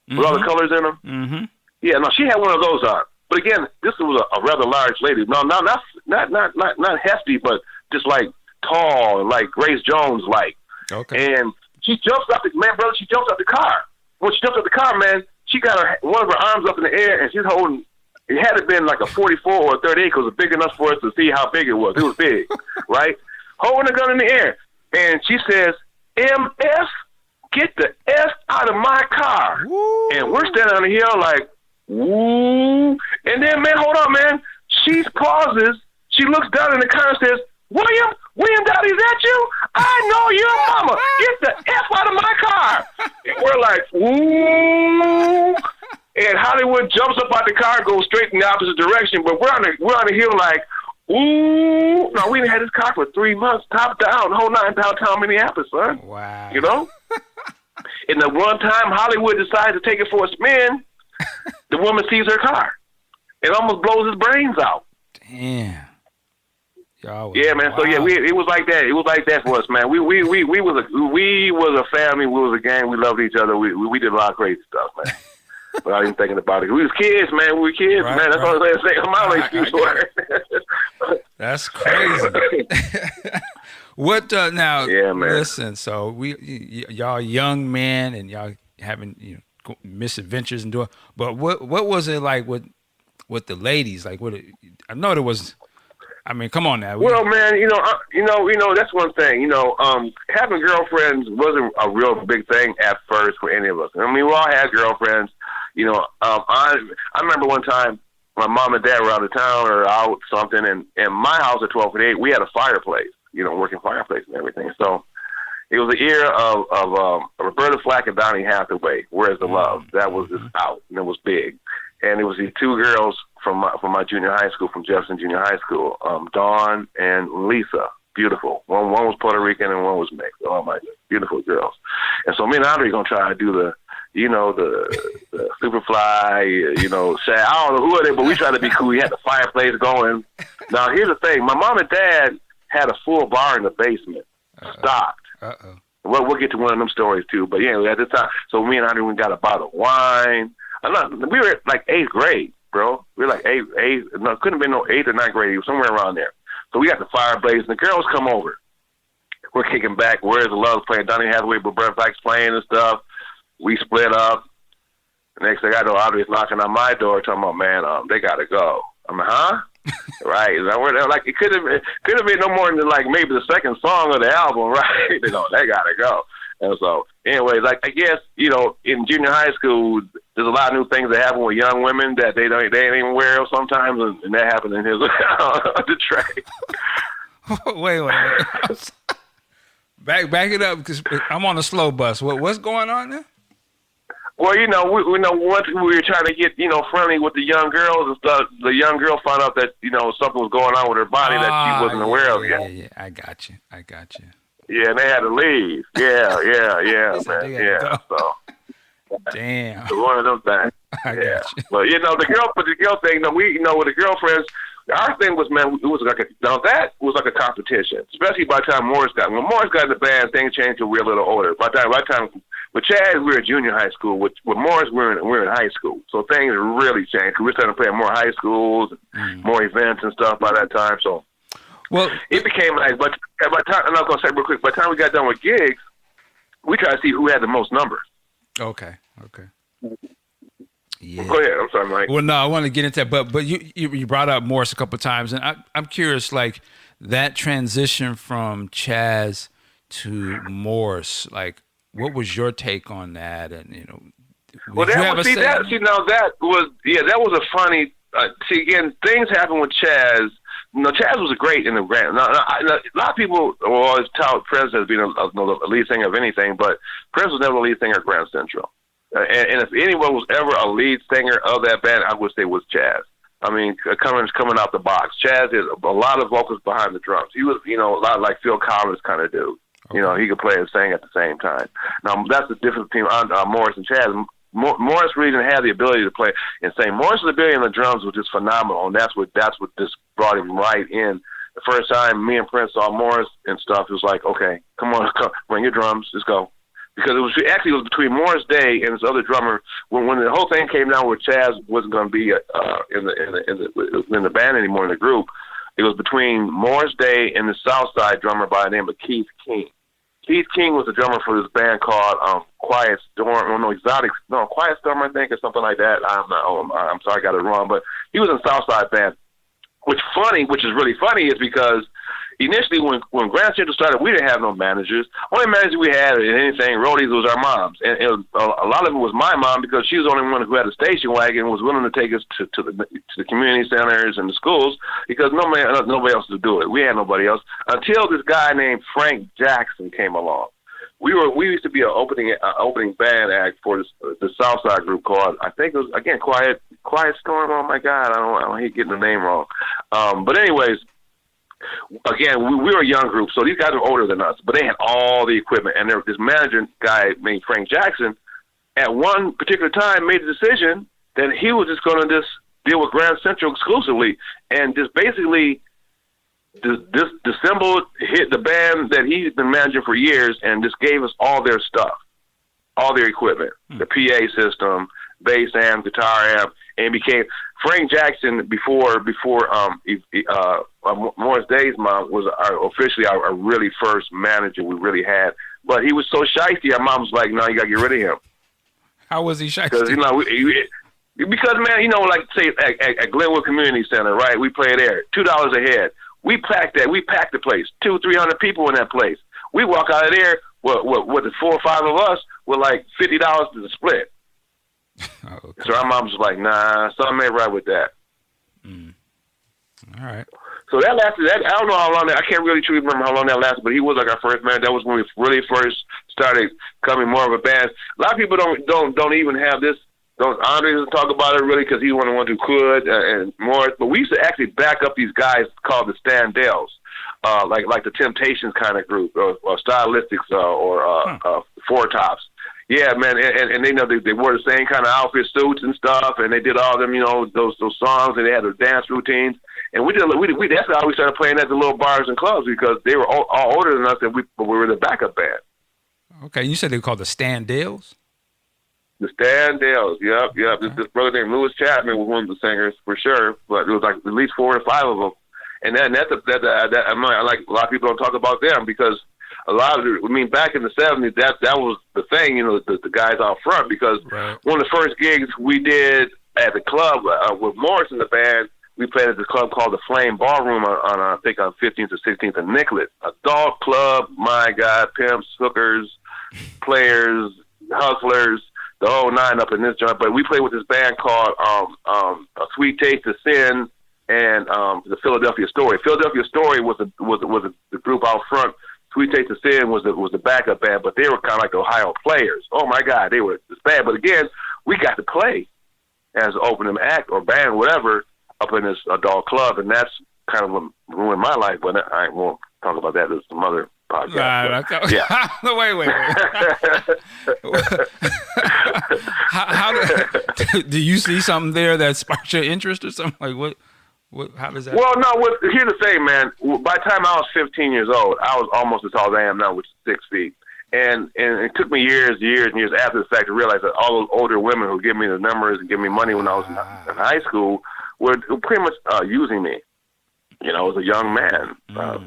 with all the colors in them. Mm-hmm. Yeah, no, she had one of those on. But again, this was a rather large lady. No, not hefty, but just like tall, like Grace Jones, like. Okay. And she jumps out she jumps out the car. When she jumps out the car, man, she got one of her arms up in the air, and she's holding. It had to have been like a 44 or a 38 because it was big enough for us to see how big it was. It was big, right? Holding a gun in the air, and she says, "MF, get the F out of my car." Woo. And we're standing on the hill like, woo. And then, man, hold on, man. She pauses. She looks down in the car and says, William Dowdy, is that you? I know your mama. Get the F out of my car. And we're like, woo. And Hollywood jumps up out the car and goes straight in the opposite direction. But we're on the hill like, ooh. No, we had this car for 3 months, top down, whole nine downtown Minneapolis, son. Wow. You know? And the one time Hollywood decides to take it for a spin, the woman sees her car. It almost blows his brains out. Damn. Yeah, man. Wow. So yeah, it was like that. It was like that for us, man. We was a family. We was a gang. We loved each other. We did a lot of crazy stuff, man. Without even thinking about it. We was kids, man. We were kids, man. That's all I'm saying. My excuse for it. That's crazy. What now? Yeah, man. Listen, so y'all young men and y'all having misadventures and doing. But what was it like with the ladies? Like I know there was. I mean, come on now. Well, man, that's one thing. Having girlfriends wasn't a real big thing at first for any of us. I mean, we all had girlfriends. I remember one time my mom and dad were out of town or out something, and in my house at 12:8, we had a fireplace, working fireplace and everything. So it was the era of Roberta Flack and Donny Hathaway, Where's the Love? That was just out, and it was big. And it was these two girls from my junior high school, from Jefferson Junior High School, Dawn and Lisa. Beautiful. One was Puerto Rican and one was mixed. Oh my, beautiful girls. And so me and Andre are gonna try to do the Superfly, say I don't know who are they, but we try to be cool. We had the fireplace going. Now here's the thing: my mom and dad had a full bar in the basement, stocked. Uh-oh. We'll get to one of them stories too. But yeah, at the time, so me and Andre we got a bottle of wine. We were like 8th grade, bro. We were like eighth. No, it couldn't have been no 8th or 9th grade. It was somewhere around there. So we got the fireplace, and the girls come over. We're kicking back. Where's the Love playing? Donny Hathaway, but Brett Flack's playing and stuff. We split up. The next thing I know, Audrey's knocking on my door, talking about, man, they gotta go. I'm like, huh? Right? Like it could have been no more than like maybe the second song of the album, right? They gotta go. And so, anyways, like I guess in junior high school, there's a lot of new things that happen with young women that they ain't even aware of sometimes, and that happened in his the track. Wait. Back it up because I'm on a slow bus. What's going on there? Well, we once we were trying to get friendly with the young girls and stuff. The young girl found out that something was going on with her body that she wasn't aware of yet. Yeah, I got you. Yeah, and they had to leave. Yeah, man. Yeah, so. Damn. It's one of them things. I got you. But the girl thing, with the girlfriends, our thing was, man, it was like a competition. Especially by the time Morris got in the band, things changed till we were a little older. By the time with Chad, we were in junior high school. With Morris, we were in high school. So things really changed. We were starting to play in more high schools, more events and stuff by that time. So. Well, it became like, but by the time, and I was going to say real quick, by the time we got done with gigs, we tried to see who had the most numbers. Okay. Yeah. Go ahead. I'm sorry, Mike. Well, no, I want to get into that, but you brought up Morris a couple of times, and I'm curious, like that transition from Chaz to Morris, like what was your take on that? And well, that was a funny. Again, things happen with Chaz. Chaz was great in the grand. Now, a lot of people will always tout Prince as being a lead singer of anything, but Prince was never a lead singer at Grand Central. And if anyone was ever a lead singer of that band, I would say it was Chaz. I mean, coming out the box. Chaz did a lot of vocals behind the drums. He was, a lot like Phil Collins kind of dude. Okay. He could play and sing at the same time. Now, that's the difference between Morris and Chaz. Morris really didn't have the ability to play and sing. Morris's ability on the drums was just phenomenal, and that's what just brought him right in. The first time me and Prince saw Morris and stuff, it was like, okay, come on, bring your drums, let's go. Because it was between Morris Day and this other drummer. When the whole thing came down where Chaz wasn't going to be in the band anymore in the group, it was between Morris Day and the Southside drummer by the name of Keith King. Keith King was the drummer for this band called Quiet Storm. Quiet Storm, I think, or something like that. I'm sorry, I got it wrong, but he was in Southside band. Which is really funny, is because initially when Grand Central started, we didn't have no managers. Only manager we had in anything, roadies, was our moms. And a lot of it was my mom, because she was the only one who had a station wagon and was willing to take us to the community centers and the schools, because nobody else would do it. We had nobody else until this guy named Frank Jackson came along. We used to be an opening band act for the Southside group called, I think it was, again, Quiet Storm. Oh my God, I hate getting the name wrong. But anyways, again, we were a young group, so these guys were older than us, but they had all the equipment. And there was this manager guy named Frank Jackson. At one particular time, made the decision that he was just going to just deal with Grand Central exclusively, and just basically disassembled hit the band that he's been managing for years, and just gave us all their stuff, all their equipment, the PA system, bass amp, guitar amp, and became Frank Jackson before Morris Day's mom was officially our really first manager we really had. But he was so shiesty, our mom was like, "No, you got to get rid of him." How was he shiesty? Because man, like say at Glenwood Community Center, right? We play there, $2 a head. We packed the place, 200-300 people in that place. We walk out of there with the 4 or 5 of us with like $50 to the split. Oh, okay. So our mom was like, "Nah, something ain't right with that." All right. So that lasted. I don't know how long I can't really truly remember how long that lasted, but he was like our first man. That was when we really first started becoming more of a band. A lot of people don't even have this. Andre doesn't talk about it really, because he's one of the ones who could, and Morris. But we used to actually back up these guys called the Standells, like the Temptations kind of group, or Stylistics, or Four Tops. Yeah, man, and they know they wore the same kind of outfit, suits and stuff, and they did all them, those songs, and they had their dance routines. And we that's how we started playing at the little bars and clubs, because they were all older than us, and we were the backup band. Okay, you said they were called the Standells? The Standells, yep. This brother named Lewis Chapman was one of the singers for sure, but it was like at least 4 or 5 of them. And that's like a lot of people don't talk about them, because a lot of it, back in the 70s, that was the thing, the guys out front, because one of the first gigs we did at the club with Morris in the band, we played at this club called the Flame Ballroom on I think on 15th or 16th and Nicollet. Adult club, my God, pimps, hookers, players, hustlers, the whole nine up in this joint. But we played with this band called A Sweet Taste of Sin and the Philadelphia Story. Philadelphia Story was the group out front. Sweet Taste of Sin was the backup band, but they were kind of like the Ohio Players. Oh my God, they were this bad. But again, we got to play as an opening act or band, whatever, up in this adult club, and that's kind of what ruined my life. But I won't talk about that. There's some other podcast. But, yeah. Wait. How do you see something there that sparks your interest or something? Like what? How does that? Well, no. Here's the thing, man. By the time I was 15 years old, I was almost as tall as I am now, which is 6 feet. And it took me years after the fact to realize that all those older women who give me the numbers and give me money when I was in high school were pretty much using me. As a young man,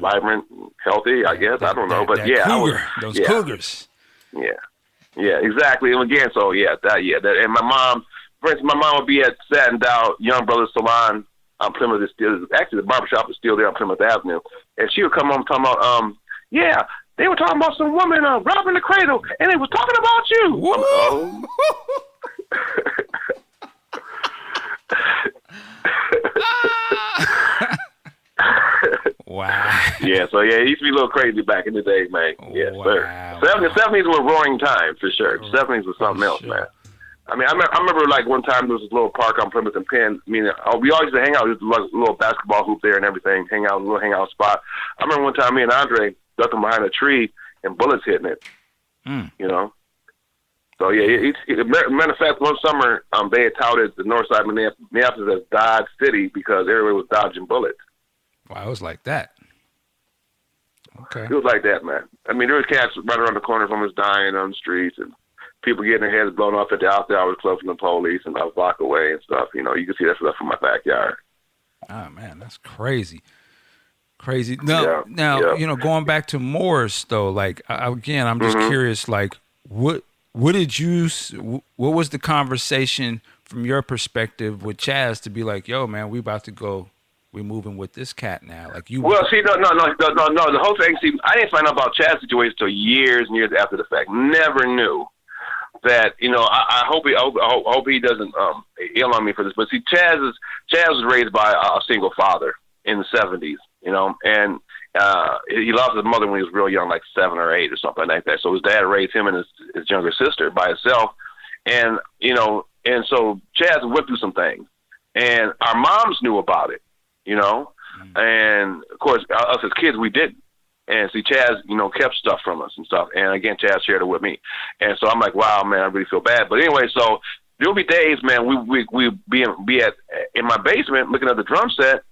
vibrant, healthy, I guess. I don't know, but yeah, cougar, those cougars. Yeah, exactly. And again, so and my mom, for instance, my mom would be at Satin Dow Young Brothers Salon on Plymouth. Actually, the barbershop is still there on Plymouth Avenue, and she would come home talking about, they were talking about some woman robbing the cradle, and they was talking about you. Wow. Yeah, so it used to be a little crazy back in the day, man. Yes, sir. 70s were roaring time for sure. 70s was something else, man. I mean, I remember like one time there was this little park on Plymouth and Penn. I mean, we always used to hang out. There's a little basketball hoop there and everything. A little hangout spot. I remember one time me and Andre ducking behind a tree and bullets hitting it. So yeah, matter of fact, one summer they had touted the north side of Minneapolis as Dodge City because everybody was dodging bullets. Wow, it was like that. Okay. It was like that, man. I mean, there was cats right around the corner from us dying on the streets, and people getting their heads blown off at the after-hours club from the police, and I was blocked away and stuff. You know, you can see that stuff from my backyard. Oh man, that's crazy. Crazy. Now, you know, going back to Morris though, like again, I'm just curious, like what did you, what was the conversation from your perspective with Chaz to be like, yo, man, we about to go, we moving with this cat now? Like you. Well, see, no. The whole thing. See, I didn't find out about Chaz's situation until years and years after the fact. Never knew that. You know, I hope he doesn't ill on me for this. But see, Chaz was raised by a single father in the '70s. You know, and he lost his mother when he was real young, like 7 or 8 or something like that. So his dad raised him and his younger sister by himself. And, you know, and so Chaz went through some things. And our moms knew about it, you know. And, of course, us as kids, we didn't. And see, Chaz, you know, kept stuff from us and stuff. And, again, Chaz shared it with me. And so I'm like, wow, man, I really feel bad. But anyway, so there'll be days, man, we'd be in my basement looking at the drum set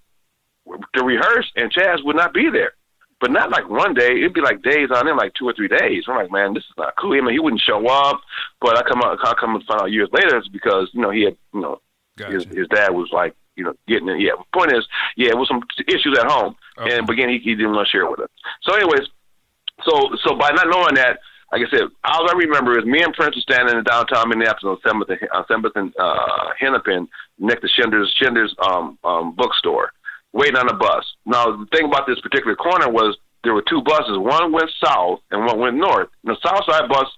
to rehearse, and Chaz would not be there. But not like one day. It'd be like days on end, like 2 or 3 days. I'm like, man, this is not cool. I mean, he wouldn't show up. But I come and find out years later it's because, you know, he had, you know, gotcha. his dad was like, you know, getting it. Yeah, the point is, yeah, it was some issues at home. Okay. And again, he didn't want to share it with us. So anyways, so by not knowing that, like I said, all I remember is me and Prince were standing in downtown Minneapolis on 7th and Hennepin next to Schindler's bookstore, waiting on a bus. Now, the thing about this particular corner was there were 2 buses. One went south and one went north. And the south side bus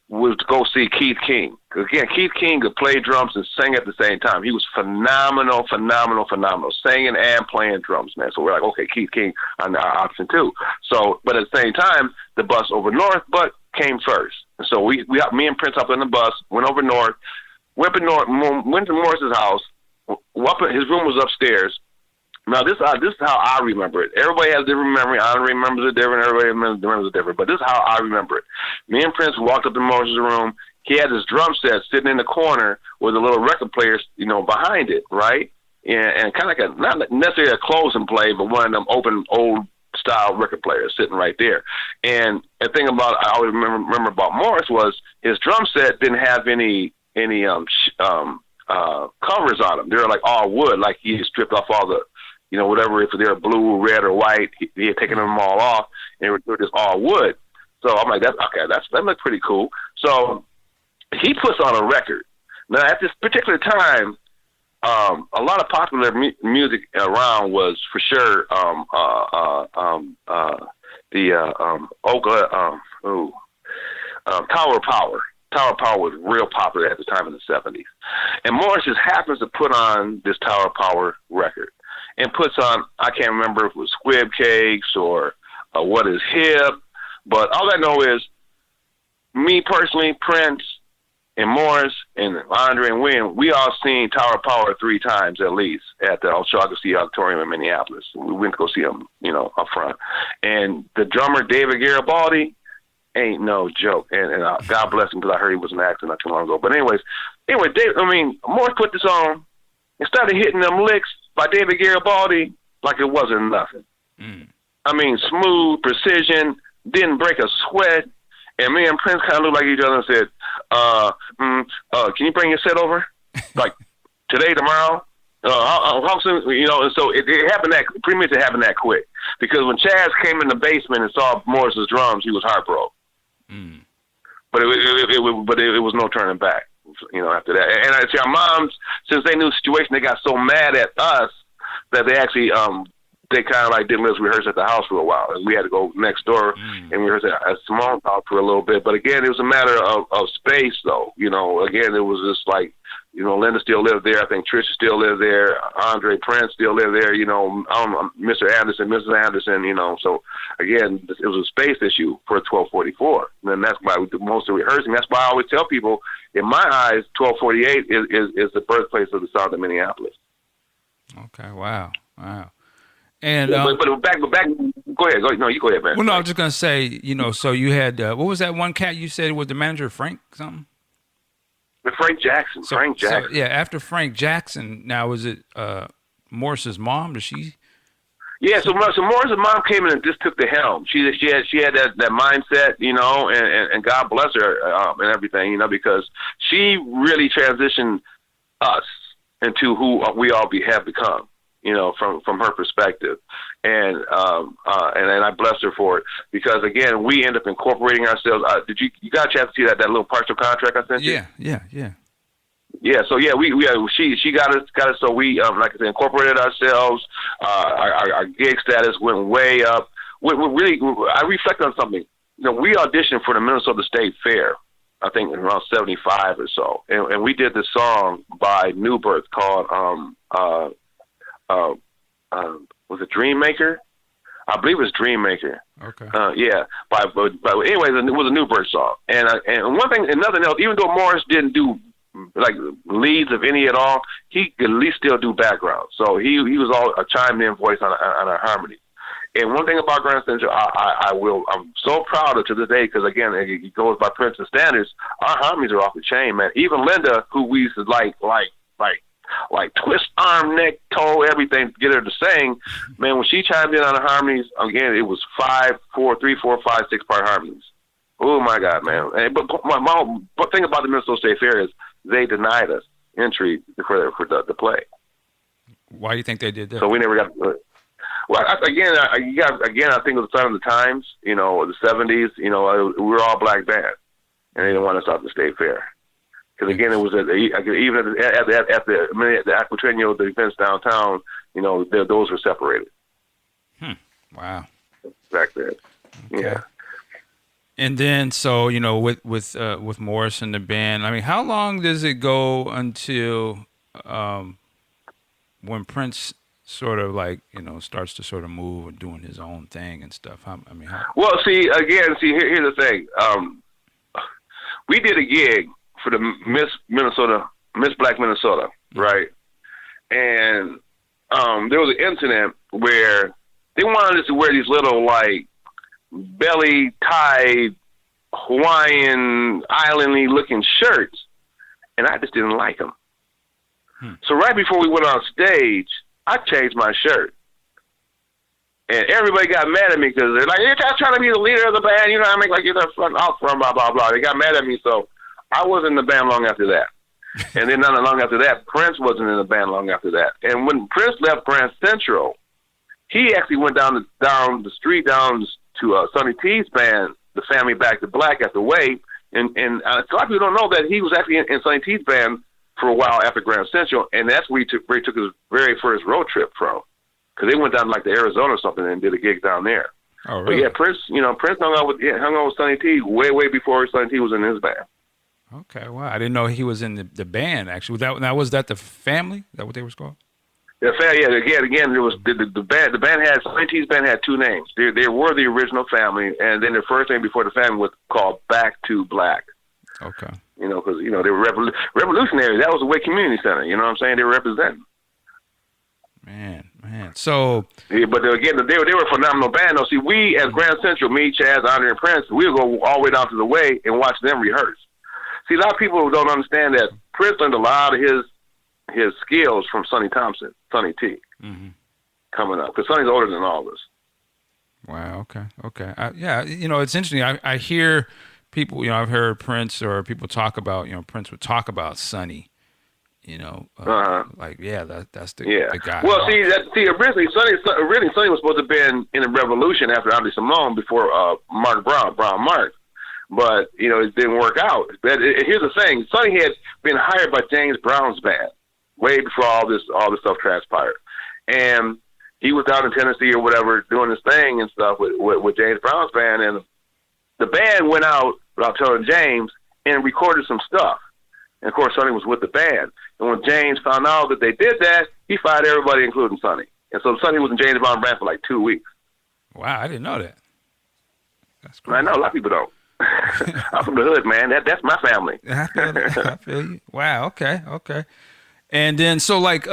was to go see Keith King. Again, Keith King could play drums and sing at the same time. He was phenomenal, singing and playing drums, man. So we're like, okay, Keith King on our option too. So, but at the same time, the bus over north, but came first. And so me and Prince up in the bus, went over north, went to Morris's house. His room was upstairs. Now, this is how I remember it. Everybody has a different memory. I remember it different. Everybody remembers it different. But this is how I remember it. Me and Prince walked up to Morris's room. He had his drum set sitting in the corner with a little record player, you know, behind it, right? And kind of like not necessarily a close and play, but one of them open old-style record players sitting right there. And the thing about I always remember about Morris was his drum set didn't have any covers on them. They were like all wood, like he stripped off all the, you know, whatever, if they're blue, red, or white, he had taken them all off, and they were just all wood. So I'm like, that looks pretty cool. So he puts on a record. Now, at this particular time, a lot of popular music around was, for sure, Tower Power. Tower Power was real popular at the time in the 70s. And Morris just happens to put on this Tower Power record. And puts on, I can't remember if it was Squib Cakes or What Is Hip, but all I know is me personally, Prince, and Morris, and Andre and William, we all seen Tower Power 3 times at least at the O'Shaughnessy Auditorium in Minneapolis. We went to go see them, you know, up front. And the drummer, David Garibaldi, ain't no joke. And God bless him, because I heard he was an actor not too long ago. But anyway, Morris put this on and started hitting them licks by David Garibaldi like it wasn't nothing. I mean, smooth, precision, didn't break a sweat. And me and Prince kind of looked like each other and said, can you bring your set over? Like, today, tomorrow? How soon? You know, and so it happened pretty much it happened that quick. Because when Chaz came in the basement and saw Morris's drums, he was heartbroken. But it was no turning back. You know, after that. And I see our moms, since they knew the situation, they got so mad at us that they actually, they kind of like didn't let us rehearse at the house for a while. And we had to go next door and rehearse at Simone's house for a little bit. But again, it was a matter of space, though. You know, again, it was just like, you know, Linda still lived there. I think Trisha still lived there. Andre Prince still lived there. You know, Mr. Anderson, Mrs. Anderson, you know. So, again, it was a space issue for 1244. And that's why we do most of the rehearsing. That's why I always tell people, in my eyes, 1248 is the birthplace of the sound of Minneapolis. Okay, wow. And but back. Go ahead. No, you go ahead, man. Well, no, I was just gonna say, you know, so you had what was that one cat you said was the manager, Frank something? Frank Jackson. Frank Jackson. So, yeah, after Frank Jackson, now was it Morris's mom? Does she? Yeah, so Morris's mom came in and just took the helm. She had that mindset, you know, and God bless her and everything, you know, because she really transitioned us into who we all have become, you know, from her perspective, and I bless her for it, because again we end up incorporating ourselves. Did you got a chance to see that little partial contract I sent you? Yeah, so yeah, she got us. So we, like I said, incorporated ourselves. Our gig status went way up. I reflect on something. You know, we auditioned for the Minnesota State Fair, I think in around '75 or so, and we did this song by New Birth called was it Dream Maker? I believe it was Dream Maker. Okay. Yeah. But anyways, it was a New Birth song, and one thing, and nothing else. Even though Morris didn't do like leads of any at all, he could at least still do background. So he was all a chimed in voice on a harmony. And one thing about Grand Central, I'm so proud of to this day, because again, it goes by Princeton standards. Our harmonies are off the chain, man. Even Linda, who we used to like twist arm, neck, toe, everything to get her to sing, man, when she chimed in on the harmonies, again, it was 5, 4, 3, 4, 5, 6-part harmonies. Oh my God, man! But the thing about the Minnesota State Fair is they denied us entry for the play. Why do you think they did that? So we never got. Well, I think it was the sign of the times. You know, the '70s. You know, we were all black band, and they didn't want us out the State Fair. Because again, it was even at the Aquatrino, the events downtown. You know, those were separated. Wow. Back then, okay. Yeah. And then, so, you know, with Morris and the band, I mean, how long does it go until when Prince sort of like, you know, starts to sort of move and doing his own thing and stuff? Well, here's the thing. We did a gig for the Miss Black Minnesota, right? And there was an incident where they wanted us to wear these little, like, belly tied Hawaiian islandy looking shirts, and I just didn't like them. So right before we went on stage, I changed my shirt, and everybody got mad at me because they're like, "You're trying to be the leader of the band, you know what I mean? Like you're the front out front, blah blah blah." They got mad at me, so I wasn't in the band long after that. And then not long after that, Prince wasn't in the band long after that. And when Prince left Grand Central, he actually went down the street to Sonny T's band, the Family Back to Black, at the Way, and a lot of people don't know that he was actually in Sonny T's band for a while after Grand Central, and that's where he took his very first road trip from, because they went down like to Arizona or something and did a gig down there. Oh, really? But yeah, Prince hung out with Sonny T way before Sonny T was in his band. Okay, wow, I didn't know he was in the band actually. Was that the Family? Is that what they were called? Yeah, again, there was the band. The band had Sonny T's band had two names. They were the original Family, and then the first name before the Family was called Back to Black. Okay. You know, because they were revolutionaries. That was the Way Community Center. You know what I'm saying? They were representing. Man. So. Yeah, but again, they were a phenomenal band. Though, see, we as Grand Central, me, Chaz, Andre, and Prince, we would go all the way down to the Way and watch them rehearse. See, a lot of people don't understand that Prince learned a lot of his skills from Sonny T, coming up, because Sonny's older than all of us. Wow. Okay. Yeah. You know, it's interesting. I hear people. You know, I've heard Prince or people talk about. You know, Prince would talk about Sonny. You know, like that's the guy. Well, originally Sonny was supposed to have been in the Revolution after Andre Simone before Mark Brown Mark. But, you know, it didn't work out. But here's the thing. Sonny had been hired by James Brown's band way before all this stuff transpired. And he was down in Tennessee or whatever doing his thing and stuff with James Brown's band. And the band went out, without telling James, and recorded some stuff. And, of course, Sonny was with the band. And when James found out that they did that, he fired everybody, including Sonny. And so Sonny was in James Brown's band for like 2 weeks. Wow, I didn't know that. That's cool. I know, a lot of people don't. I'm from the hood, man. That's my family. I feel you. Wow. Okay. And then, so like,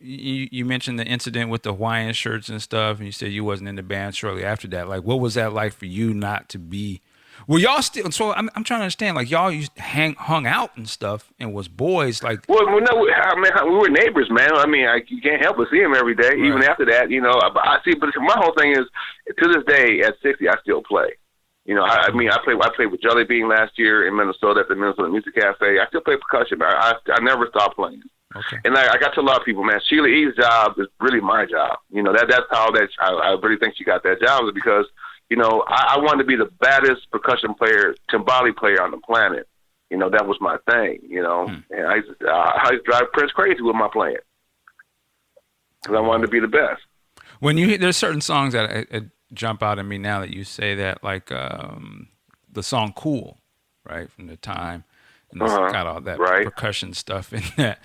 you mentioned the incident with the Hawaiian shirts and stuff, and you said you wasn't in the band shortly after that. Like, what was that like for you not to be? Well, y'all still. So I'm trying to understand. Like y'all used to hung out and stuff, and was boys. Like, Well, no, I mean, we were neighbors, man. I mean, you can't help but see him every day. Even after that, you know, I see. But my whole thing is, to this day, at 60, I still play. You know, I mean, I played with Jelly Bean last year in Minnesota at the Minnesota Music Cafe. I still play percussion. I never stopped playing. okay. And I got to a lot of people, man. Sheila E's job is really my job. You know, that's how I really think she got that job, is because, you know, I wanted to be the baddest percussion player, timbali player on the planet. You know, that was my thing, you know. And I used to drive Prince crazy with my playing, because I wanted to be the best. When there's certain songs that jump out at me now that you say that, like the song "Cool," right, from the time, and it's got all that percussion stuff in that.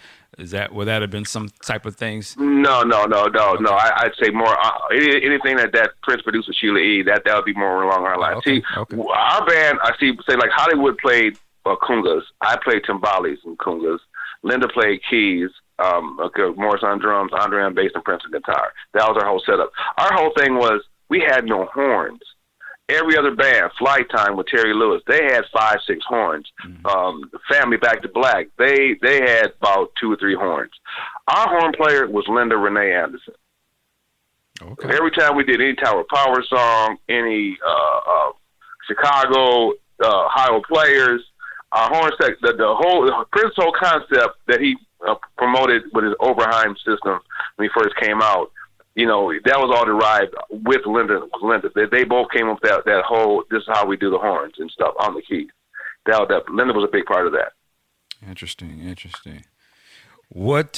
Would that have been some type of things? No. I'd say more anything that Prince produced with Sheila E. That would be more along our lines. Okay. Our band, say like Hollywood played congas. I played timbales and congas. Linda played keys. Morris on drums, Andre on bass, and Prince on guitar. That was our whole setup. Our whole thing was we had no horns. Every other band, Flight Time with Terry Lewis, they had 5, 6 horns. Family Back to Black, they had about 2 or 3 horns. Our horn player was Linda Renee Anderson. Okay. Every time we did any Tower Power song, any Chicago Ohio Players, our horn section, the whole Prince's whole concept that he promoted with his Oberheim system when he first came out, you know, that was all derived with Linda. They both came up with that whole, this is how we do the horns and stuff on the keys. That Linda was a big part of that. Interesting. What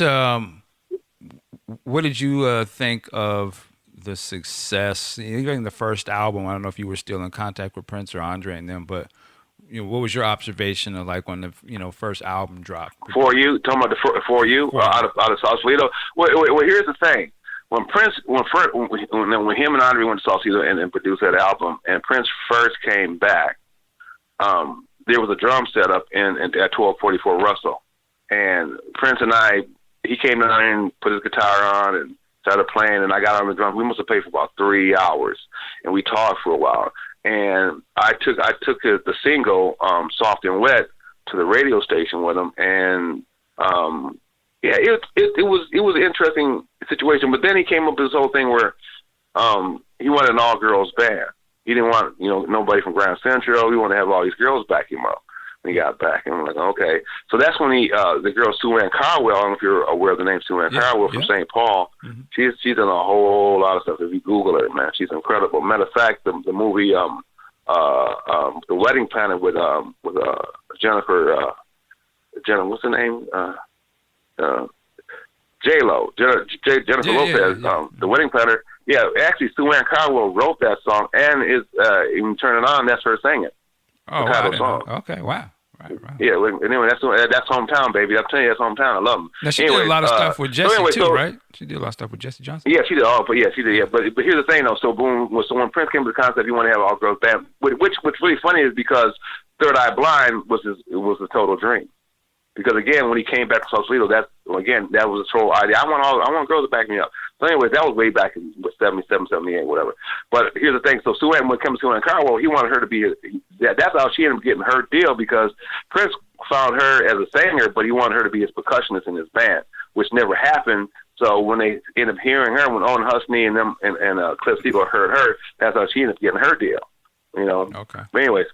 did you think of the success? Even the first album, I don't know if you were still in contact with Prince or Andre and them, but you know, what was your observation of like when the first album dropped? For You, talking about For You, out of Sausalito. Well, here's the thing. When him and Andre went to Sausalito and produced that album, and Prince first came back, there was a drum set up at 1244 Russell, and Prince and he came down and put his guitar on and started playing, and I got on the drums. We must have played for about 3 hours, and we talked for a while. And I took the single "Soft and Wet" to the radio station with him, and it was an interesting situation. But then he came up with this whole thing where he wanted an all girls band. He didn't want nobody from Grand Central. He wanted to have all these girls back him up when he got back. And I'm like, okay. So that's when the girl Sue Ann Carwell, I don't know if you're aware of the name Sue Ann Carwell from St. Paul. Mm-hmm. She's done a whole lot of stuff. If you Google her, man, she's incredible. Matter of fact, the movie The Wedding Planner with Jennifer, what's her name? J-Lo, Jennifer Lopez, The Wedding Planner. Yeah, actually, Sue Ann Carwell wrote that song, and is even Turn It On, that's her singing. Oh, the title song. Okay, wow. Right. Yeah, anyway, that's hometown, baby. I'm telling you, that's hometown. I love them. Now, she did a lot of stuff with Jesse, too, right? She did a lot of stuff with Jesse Johnson. Yeah, she did. She did, yeah. But here's the thing, though. So when Prince came to the concept, he wanted to have all girls band, which really funny is because Third Eye Blind was a total dream. Because again, when he came back to Sausalito, that was his whole idea. I want girls to back me up. So anyway, that was way back in 77, 78, whatever. But here's the thing. So when it comes to Sue Ann Carwell, he wanted her to be that's how she ended up getting her deal, because Prince found her as a singer, but he wanted her to be his percussionist in his band, which never happened. So when they ended up hearing her, when Owen Husney and them and Cliff Siegel heard her, that's how she ended up getting her deal. You know. Okay. But anyways.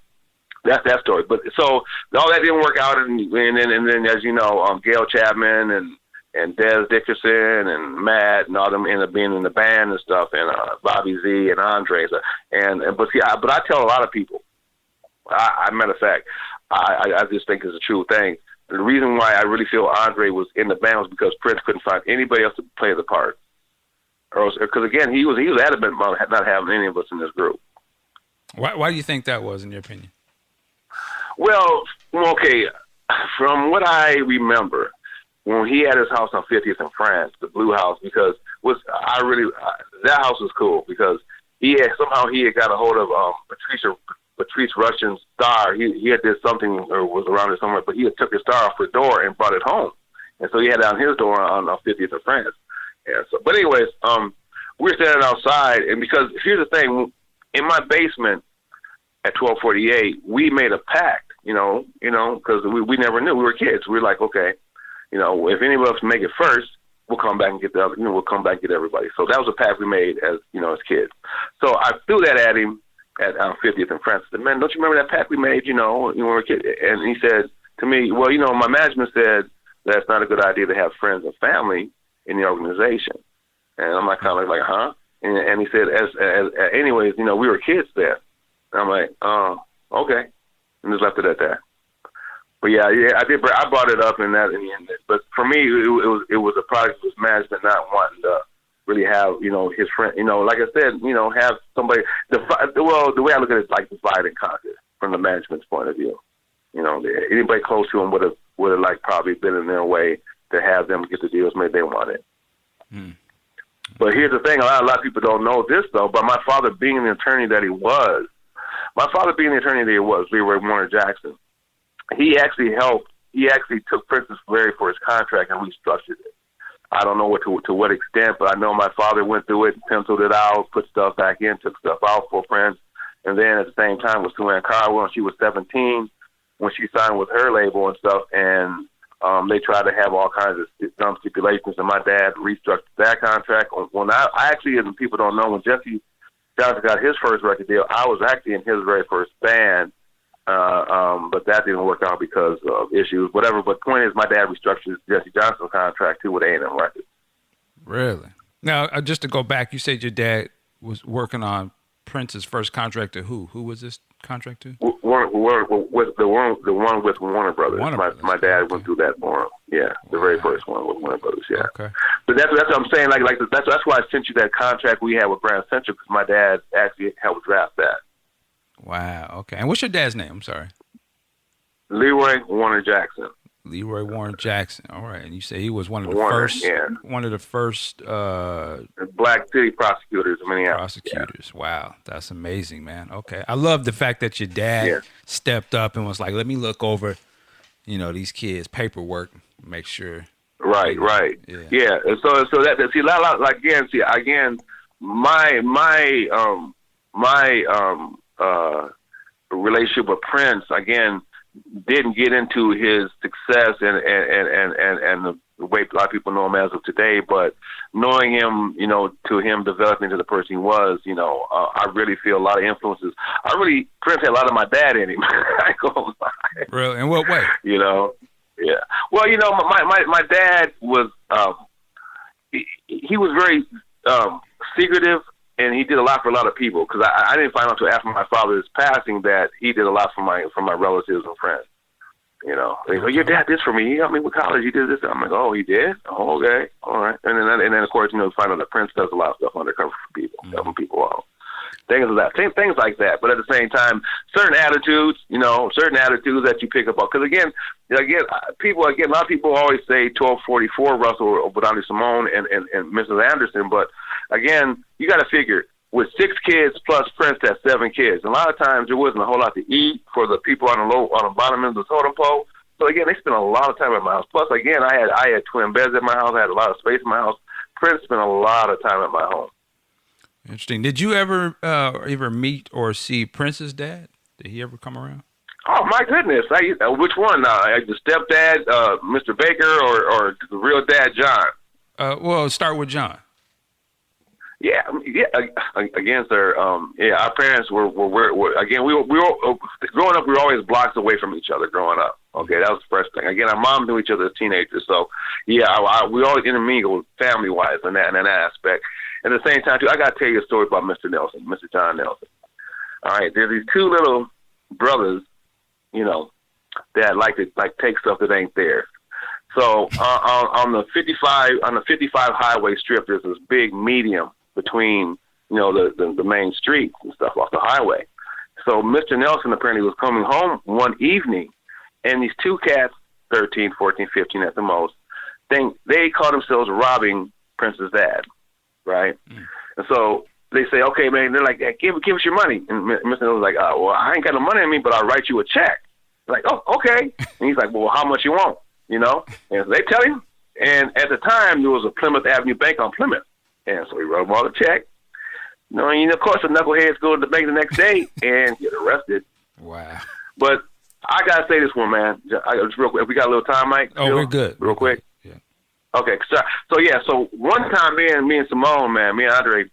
That's that story. But so all that didn't work out, and then as you know, Gail Chapman and Des Dickerson and Matt and all them ended up being in the band and stuff, and Bobby Z and Andre. But I tell a lot of people, matter of fact, I just think it's a true thing. The reason why I really feel Andre was in the band was because Prince couldn't find anybody else to play the part, because again he was adamant about not having any of us in this group. Why do you think that was, in your opinion? Well, okay, from what I remember, when he had his house on 50th in France, the Blue House, that house was cool because he had got a hold of Patrice Russian's star. He had did something or was around it somewhere, but he had took his star off the door and brought it home, and so he had it on his door on 50th in France. Yeah. So, but anyways, we were standing outside, and because here's the thing, in my basement. at 1248, we made a pact, because we never knew. We were kids. We were like, okay, if any of us make it first, we'll come back and get the other, we'll come back and get everybody. So that was a pact we made as kids. So I threw that at him at 50th and Francis. I said, man, don't you remember that pact we made, when we were kids? And he said to me, well, my management said that's not a good idea to have friends and family in the organization. And I'm like, kind of like, huh? And he said, anyways, we were kids then. And I'm like, okay. And just left it at that. But yeah, I did. I brought it up in that. But for me, it was a product of his management not wanting to really have, his friend, like I said, have somebody. The way I look at it is like divide and conquer from the management's point of view. Anybody close to him would have like probably been in their way to have them get the deals maybe they wanted. Hmm. But here's the thing: a lot of people don't know this though. But my father, being the attorney that he was, Leroy Warner Jackson, he actually helped. He actually took Princess Larry for his contract and restructured it. I don't know to what extent, but I know my father went through it, penciled it out, put stuff back in, took stuff out for Prince, and then at the same time with Sue Ann Carwell when she was 17, when she signed with her label and stuff, and they tried to have all kinds of dumb stipulations, and my dad restructured that contract. When I actually, and people don't know, when Jesse Johnson got his first record deal, I was actually in his very first band, but that didn't work out because of issues, whatever. But the point is, my dad restructured Jesse Johnson's contract too with A&M Records. Really? Now, just to go back, you said your dad was working on Prince's first contract to who? Who was this contract to? With the one with Warner Brothers. My dad went through that for him. Yeah, the very first one with Warner Brothers. Yeah. Okay. But that's what I'm saying. Like that's why I sent you that contract we had with Grand Central, because my dad actually helped draft that. Wow. Okay. And what's your dad's name? I'm sorry. Leroy Warner Jackson. Leroy Warren Jackson. All right. And you say he was one of the first Black City prosecutors in Minneapolis. Prosecutors. Yeah. Wow. That's amazing, man. Okay. I love the fact that your dad stepped up and was like, let me look over, these kids' paperwork, make sure. Right. Yeah. And so that, see, my relationship with Prince, again, didn't get into his success and the way a lot of people know him as of today, but knowing him, to him developing into the person he was, I really feel a lot of influences. Prince had a lot of my dad in him. I go lie. Really? In what way? Yeah. Well, my dad was, he was very secretive, and he did a lot for a lot of people, because I didn't find out until after my father's passing that he did a lot for my relatives and friends. They go, your dad did for me. He helped me with college. He did this. I'm like, oh, he did? Oh, okay. All right. And then of course, find out that Prince does a lot of stuff undercover for people, helping people out. Things like that. But at the same time, certain attitudes that you pick up on. Because again, a lot of people always say 1244 Russell Bodani Simone and Mrs. Anderson. But again, you got to figure, with 6 kids plus Prince, that's 7 kids. And a lot of times there wasn't a whole lot to eat for the people on the bottom end of the totem pole. So again, they spent a lot of time at my house. Plus, again, I had twin beds at my house. I had a lot of space in my house. Prince spent a lot of time at my home. Interesting. Did you ever meet or see Prince's dad? Did he ever come around? Oh my goodness! Which one? The stepdad, Mr. Baker, or the real dad, John? Well, start with John. Yeah. Again, sir. Our parents were again. We were growing up. We were always blocks away from each other growing up. Okay, that was the first thing. Again, our moms knew each other as teenagers, so we always intermingled family wise in that aspect. At the same time, too, I got to tell you a story about Mr. Nelson, Mr. John Nelson. All right, there's these 2 little brothers, that like to take stuff that ain't theirs. So on the 55 highway strip, there's this big medium between the main streets and stuff off the highway. So Mr. Nelson apparently was coming home one evening, and these 2 cats, 13, 14, 15 at the most, they caught themselves robbing Prince's dad. Right? Mm. And so they say, okay, man, they're like, give us your money. And Mr. Nelson's like, well, I ain't got no money on me, but I'll write you a check. They're like, oh, okay. And he's like, well, how much you want? And so they tell him. And at the time, there was a Plymouth Avenue Bank on Plymouth. And so he wrote him all the check. Of course, the knuckleheads go to the bank the next day and get arrested. Wow. But I gotta say this one, man. Just real quick. We got a little time, Mike. Oh, we're good. Real quick. Yeah. Okay. So one time, me and Simone, man, me and Andre,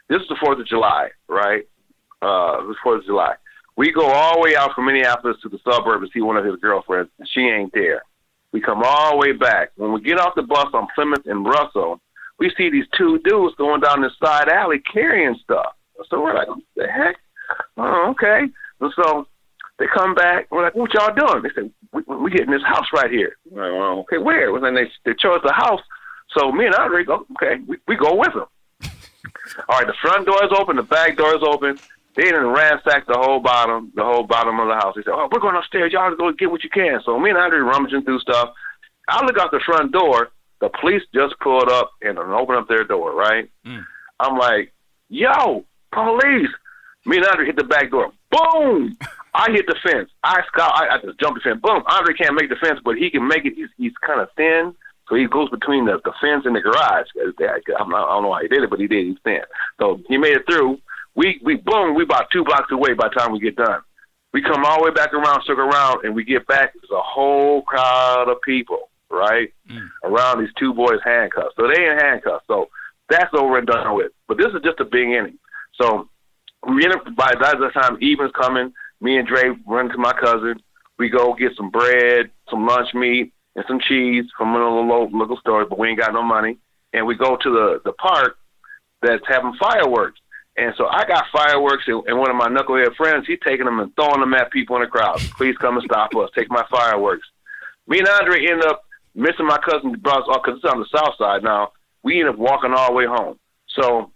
this is the 4th of July, right? It was 4th of July. We go all the way out from Minneapolis to the suburbs to see one of his girlfriends, and she ain't there. We come all the way back. When we get off the bus on Plymouth and Russell, we see these two dudes going down this side alley carrying stuff. So we're like, what the heck? Oh, okay. And so they come back. We're like, what y'all doing? They said, we get in this house right here. We're like, oh, okay, where? Well, then they show us the house. So me and Andre go, okay, we go with them. All right, the front door is open, the back door is open. They didn't ransack the whole bottom of the house. They said, oh, we're going upstairs. Y'all go get what you can. So me and Andre rummaging through stuff. I look out the front door. The police just pulled up and opened up their door, right? I'm like, yo, police. Me and Andre hit the back door. Boom! I hit the fence. I just jumped the fence. Boom! Andre can't make the fence, but he can make it. He's kind of thin, so he goes between the fence and the garage. I don't know how he did it, but he did. He's thin. So he made it through. We about 2 blocks away by the time we get done. We come all the way back around, circle around, and we get back. There's a whole crowd of people, right, around these two boys handcuffed. So they in handcuffs. So that's over and done with. But this is just the beginning. So we end up, by that time, evening's coming. Me and Dre run to my cousin. We go get some bread, some lunch meat, and some cheese from a local store, but we ain't got no money. And we go to the park that's having fireworks. And so I got fireworks, and one of my knucklehead friends, he's taking them and throwing them at people in the crowd. Please come and stop us. Take my fireworks. Me and Andre end up missing my cousin's brother because it's on the south side now. We end up walking all the way home. So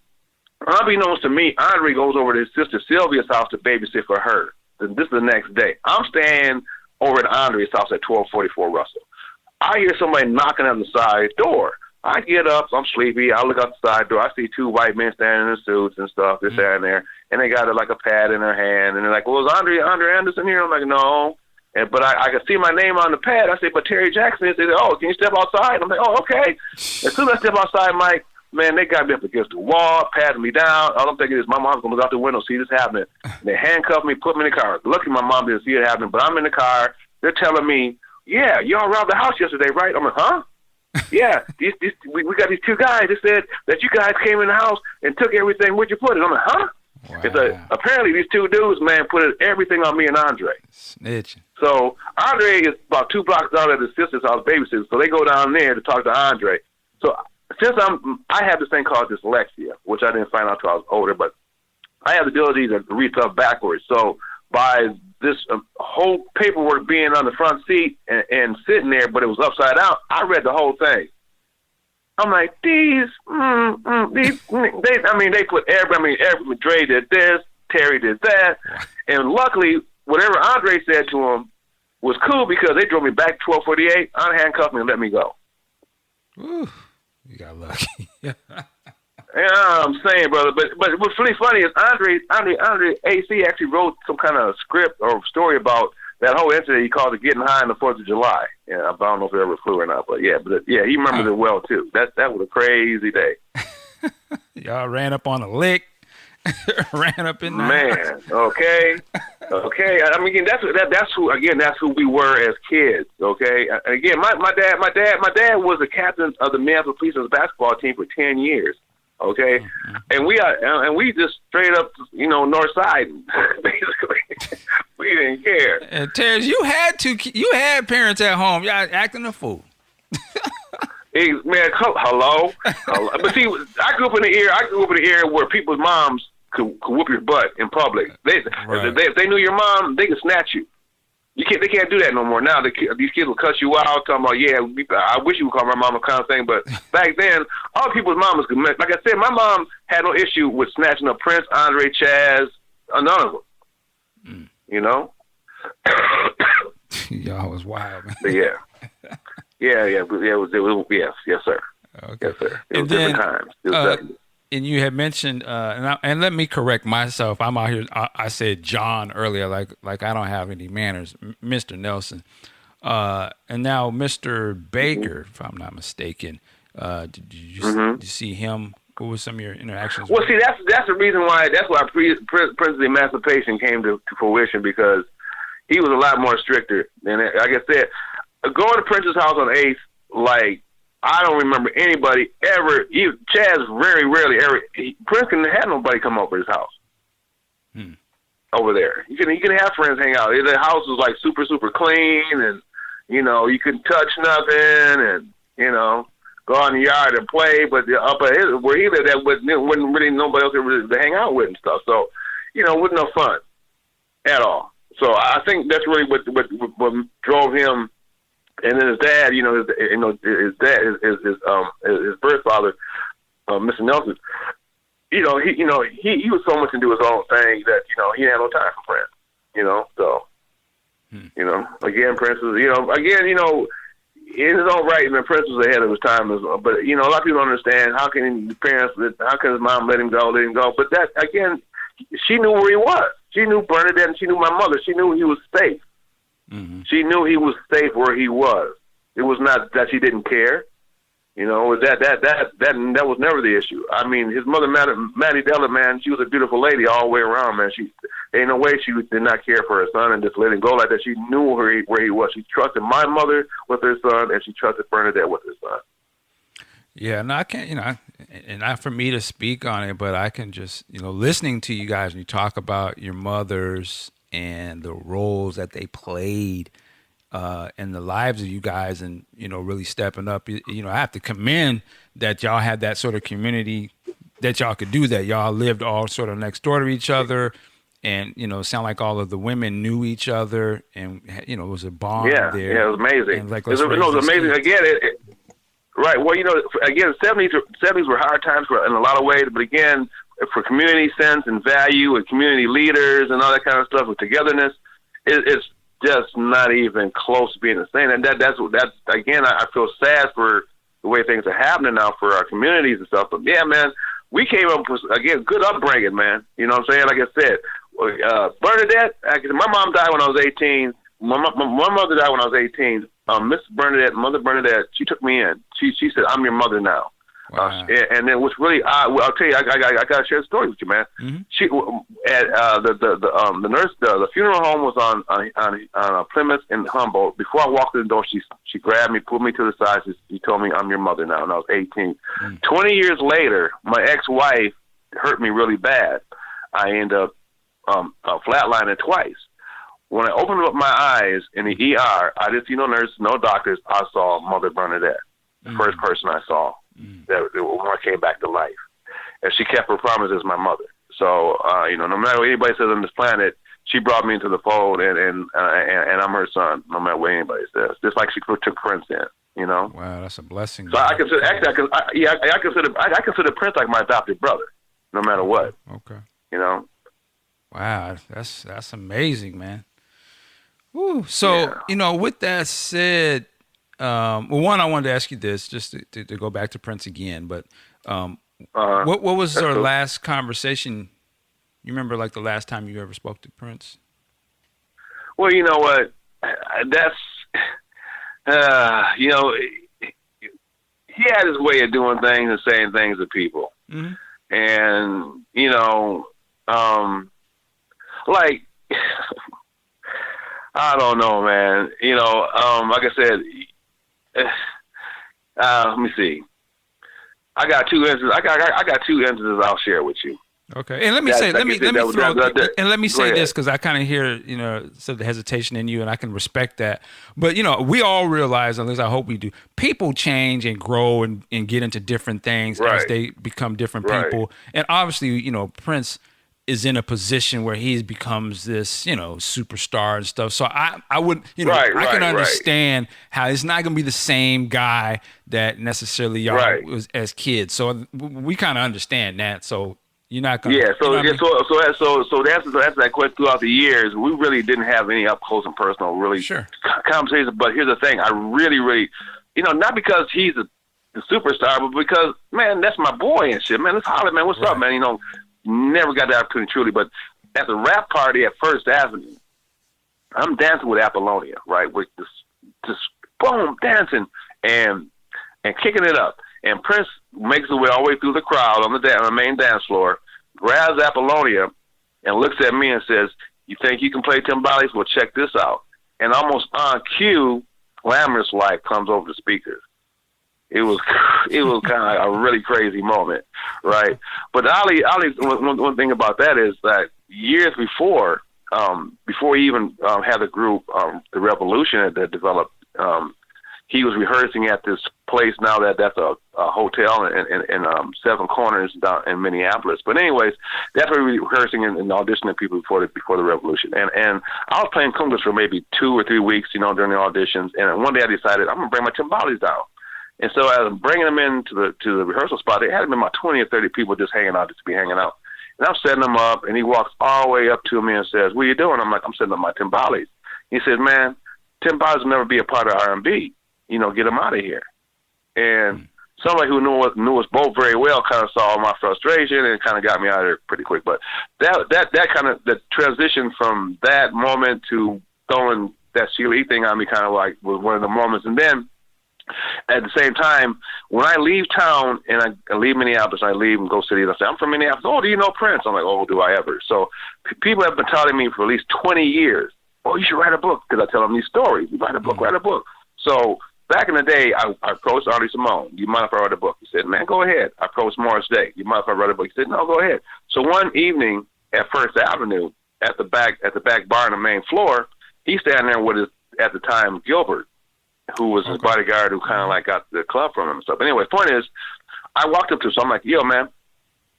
unbeknownst to me, Andre goes over to his sister Sylvia's house to babysit for her. This is the next day. I'm staying over at Andre's house at 1244 Russell. I hear somebody knocking on the side door. I get up, I'm sleepy. I look out the side door. I see two white men standing in suits and stuff. They're standing there, and they got like a pad in their hand, and they're like, "Well, is Andre Anderson here?" I'm like, "No," but I can see my name on the pad. I say, "But Terry Jackson." They say, "Oh, can you step outside?" I'm like, "Oh, okay." As soon as I step outside, Mike, man, they got me up against the wall, patting me down. All I'm thinking is my mom's gonna look out the window, see this happening. They handcuffed me, put me in the car. Lucky my mom didn't see it happening, but I'm in the car. They're telling me, "Yeah, y'all robbed the house yesterday, right?" I'm like, "Huh?" Yeah, we got these two guys. They said that you guys came in the house and took everything. Where'd you put it? I'm like, huh? Wow. Apparently these two dudes, man, put everything on me and Andre. Snitching. So Andre is about 2 blocks out of his sister's house babysitting, so they go down there to talk to Andre. So since I have this thing called dyslexia, which I didn't find out until I was older, but I have the ability to read stuff backwards. So by this whole paperwork being on the front seat and sitting there, but it was upside down, I read the whole thing. I'm like, they put every Dre did this, Terry did that, and luckily, whatever Andre said to him was cool because they drove me back 1248, unhandcuffed me and let me go. Ooh, you got lucky. Yeah, I'm saying, brother. But what's really funny is Andre AC actually wrote some kind of script or story about that whole incident. He called it "Getting High on the 4th of July." Yeah, I don't know if it ever flew or not, but yeah, he remembers it well too. That was a crazy day. Y'all ran up on a lick, ran up in there. Man, okay. I mean, that's who we were as kids. Okay, again, my dad was the captain of the Minneapolis Policemen's basketball team for 10 years. Okay, and we just straight up, north side, basically. We didn't care. And Terrance, you had parents at home. Y'all acting a fool. Hey, man, hello. But see, I grew up in the era where people's moms could whoop your butt in public. If they knew your mom, they could snatch you. They can't do that no more now. These kids will cuss you out, talking about, yeah, I wish you would call my mama kind of thing. But back then, all people's mamas could mess. Like I said, my mom had no issue with snatching up Prince, Andre, Chaz, none of them. Y'all was wild, man. But yeah. It was yes, sir. Okay. Yes, sir. It was different times. It was and you had mentioned, and let me correct myself. I'm out here. I said John earlier, like I don't have any manners, Mr. Nelson, and now Mr. Baker, if I'm not mistaken. Did you see him What was some of your interactions? Well, see, that's the reason why. That's why Prince's emancipation came to fruition, because he was a lot more stricter. And like I said, going to Prince's house on 8th, like, I don't remember anybody ever. Chaz very rarely ever. Prince couldn't have nobody come over his house. Over there, you can have friends hang out. The house was like super clean, and you couldn't touch nothing, and go out in the yard and play. But up at where he lived, that wasn't really nobody else to hang out with and stuff. So it wasn't no fun at all. So I think that's really what drove him. And then his dad, his dad, his birth father, Mr. Nelson. He was so much into his own thing that he had no time for friends. So again, Prince was in his own right, man, Prince was ahead of his time. But a lot of people don't understand how can his mom let him go? But that again, she knew where he was. She knew Bernadette, and she knew my mother. She knew he was safe. Mm-hmm. She knew he was safe where he was. It was not that she didn't care. That was never the issue. I mean, his mother, Maddie Della, man, she was a beautiful lady all the way around, man. Ain't no way she did not care for her son and just let him go like that. She knew where he was. She trusted my mother with her son, and she trusted Bernadette with her son. Yeah, no, I can't, and not for me to speak on it, but I can just, listening to you guys and you talk about your mothers and the roles that they played in the lives of you guys, and really stepping up. I have to commend that y'all had that sort of community that y'all could do that. Y'all lived all sort of next door to each other, and it sound like all of the women knew each other, and it was a bond there. Yeah, it was amazing. And, it was amazing. Again, right. Well, again, 70s were hard times in a lot of ways, but again, for community sense and value and community leaders and all that kind of stuff with togetherness, it's just not even close to being the same. And that's again, I feel sad for the way things are happening now for our communities and stuff. But yeah, man, we came up with, again, good upbringing, man. You know what I'm saying? Like I said, Bernadette, my mom died when I was 18. My mother died when I was 18. Mother Bernadette, she took me in. She said, "I'm your mother now." Wow. And then what's really odd, I'll tell you, I gotta share a story with you, man. Mm-hmm. She at the nurse, the funeral home was on Plymouth in Humboldt. Before I walked in the door, she grabbed me, pulled me to the side. She told me, "I'm your mother now," and I was 18. 20 years later, my ex-wife hurt me really bad. I ended up flatlining twice. When I opened up my eyes in the ER, I didn't see no nurse, no doctors. I saw Mother Bernadette, the first person I saw that when I came back to life. And she kept her promise as my mother. So, no matter what anybody says on this planet, she brought me into the fold, and I'm her son, no matter what anybody says. Just like she took Prince in, Wow, that's a blessing. So I consider Prince like my adopted brother, no matter what. Okay. Wow, that's amazing, man. Woo. So, with that said, one, I wanted to ask you this, just to go back to Prince again, but what was our last conversation? You remember, like, the last time you ever spoke to Prince? Well, you know what? That's, he had his way of doing things and saying things to people. Mm-hmm. And, like, I don't know, man. Like I said, let me see. I got two instances. I got two instances I'll share with you. Okay, and let me say this, because I kind of hear some of the hesitation in you, and I can respect that. But we all realize, at least I hope we do, people change and grow and get into different things as they become different people. And obviously, Prince is in a position where he becomes this, superstar and stuff. So I would, I can understand how it's not going to be the same guy that necessarily y'all was as kids. So we kind of understand that. So you're not going to. Yeah. So to answer that question, throughout the years, we really didn't have any up close and personal conversations. But here's the thing: I really, not because he's the superstar, but because, man, that's my boy and shit, man. Let's holler, man. What's up, man? Never got the opportunity truly, but at the rap party at First Avenue, I'm dancing with Apollonia, right? With just boom, dancing and kicking it up. And Prince makes his way all the way through the crowd on the main dance floor, grabs Apollonia, and looks at me and says, "You think you can play timbales? Well, check this out." And almost on cue, Glamorous Life comes over the speakers. It was kind of a really crazy moment, right? But Ali, one thing about that is that years before he even had the group, the Revolution that developed, he was rehearsing at this place now that's a hotel in Seven Corners down in Minneapolis. But anyways, that's where we were rehearsing and auditioning people before the Revolution. And I was playing congas for maybe 2 or 3 weeks, during the auditions. And one day I decided I'm gonna bring my timbales down. And so as I'm bringing them into the rehearsal spot, it had been about 20 or 30 people just hanging out. And I'm setting them up, and he walks all the way up to me and says, "What are you doing?" I'm like, "I'm setting up my timbales." He said, "Man, timbales will never be a part of R&B. Get them out of here." And somebody who knew us both very well kind of saw my frustration and kind of got me out of there pretty quick. But that kind of the transition from that moment to throwing that Sheila E. thing on me kind of like was one of the moments. And then at the same time, when I leave town and I leave Minneapolis, I leave and go city, and I say, "I'm from Minneapolis." "Oh, do you know Prince?" I'm like, "Oh, do I ever?" So people have been telling me for at least 20 years, "Oh, you should write a book," because I tell them these stories. "You write a book, write a book." So back in the day, I approached Artie Simone. "You mind if I write a book?" He said, "Man, go ahead." I approached Morris Day. "You mind if I write a book?" He said, "No, go ahead." So one evening at First Avenue, at the back bar on the main floor, he's standing there with his, at the time, Gilbert, who was his bodyguard, who kind of like got the club from him and stuff. Anyway, point is, I walked up to him, so I'm like, "Yo, man,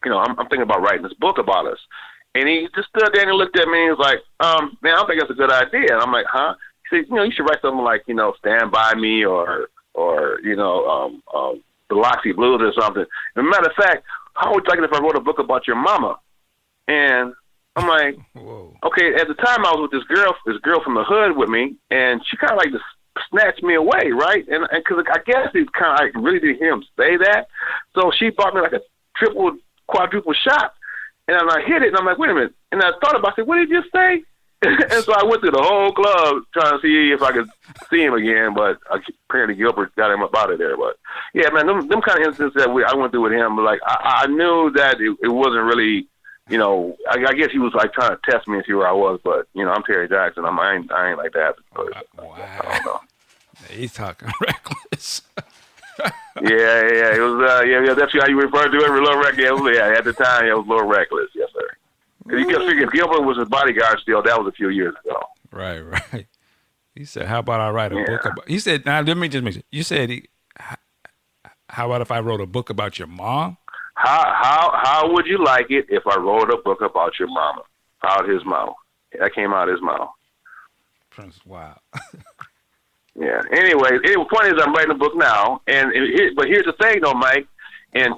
I'm thinking about writing this book about us." And he just stood there and he looked at me and he was like, "Man, I don't think that's a good idea." And I'm like, "Huh?" He said, "You should write something like, Stand By Me or Biloxi Blues or something. As a matter of fact, how would you like it if I wrote a book about your mama?" And I'm like, "Whoa." Okay, at the time I was with this girl from the hood with me, and she kind of like just snatched me away, right? And because I guess it's kind of, I really didn't hear him say that. So she bought me like a triple, quadruple shot. And then I hit it, and I'm like, "Wait a minute." And I thought about it, I said, "What did you just say?" And so I went through the whole club trying to see if I could see him again, but apparently Gilbert got him up out of there. But yeah, man, them kind of instances that I went through with him, but like I knew that it wasn't really, I guess he was like trying to test me and see where I was. But I'm Terry Jackson. I ain't like that. Wow. I don't know. He's talking reckless. Yeah. It was yeah. That's how you refer to it. Little reckless. Yeah, at the time it was a little reckless. Yes, sir. You can figure if Gilbert was his bodyguard still, that was a few years ago. Right. He said, "How about I write a book about?" He said, "Now let me just make sure." You said, "How about if I wrote a book about your mom?" How would you like it if I wrote a book about your mama? Out his mouth. That came out of his mouth. Prince, wow. Yeah. Anyway, the point is I'm writing a book now, but here's the thing, though, Mike. In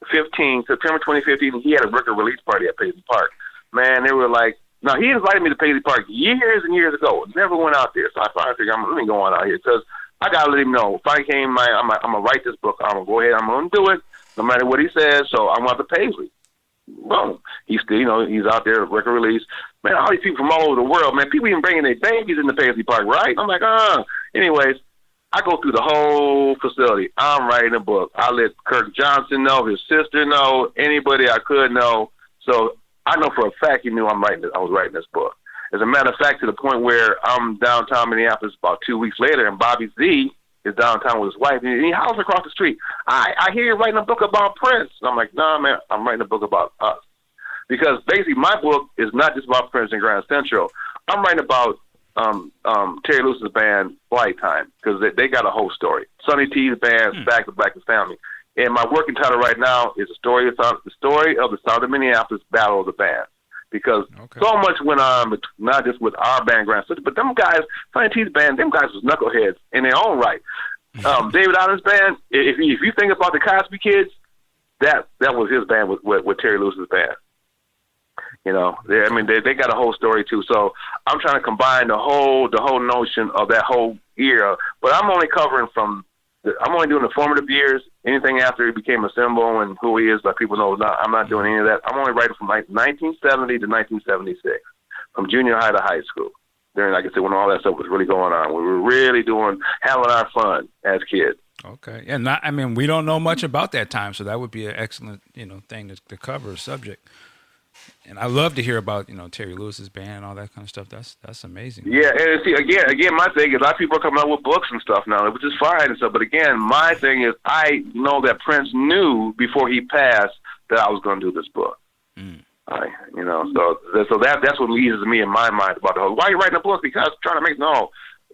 September 2015, he had a record release party at Paisley Park. Man, they were like, now he invited me to Paisley Park years and years ago. Never went out there, so I finally figured I'm really going out here because I gotta let him know. If I came, I'm gonna write this book. I'm gonna go ahead. I'm gonna do it, no matter what he says. So I'm going to Paisley. Boom. He's still, he's out there at record release. Man, all these people from all over the world, man. People even bringing their babies in the Paisley Park, right? I'm like, Anyways, I go through the whole facility. I'm writing a book. I let Kirk Johnson know, his sister know, anybody I could know. So I know for a fact he knew I was writing this book. As a matter of fact, to the point where I'm downtown Minneapolis about 2 weeks later, and Bobby Z is downtown with his wife, and he hollers across the street, I hear you're writing a book about Prince. And I'm like, "Nah, man, I'm writing a book about us." Because basically my book is not just about Prince and Grand Central. I'm writing about Terry Lewis's band, Flight Time, because they got a whole story. Sonny T's band, Back to Black Family. And my working title right now is the story of the Southern Minneapolis Battle of the Bands. Because so much went on, not just with our band, Grand Central, but them guys, Sonny T's band, them guys was knuckleheads in their own right. David Allen's band, if you think about the Cosby Kids, that was his band with Terry Lewis's band. They got a whole story too. So I'm trying to combine the whole notion of that whole era. But I'm only I'm only doing the formative years. Anything after he became a symbol and who he is, like people know, I'm not doing any of that. I'm only writing from 1970 to 1976, from junior high to high school. During, like I said, when all that stuff was really going on, we were really having our fun as kids. Okay. And I mean, we don't know much about that time, so that would be an excellent, thing to cover a subject. And I love to hear about, Terry Lewis's band and all that kind of stuff. That's amazing. Yeah, and see, again, my thing is a lot of people are coming out with books and stuff now, which is fine and stuff. But again, my thing is I know that Prince knew before he passed that I was going to do this book. Mm. So that's what leads me in my mind about the whole. Why are you writing a book? Because I'm trying to make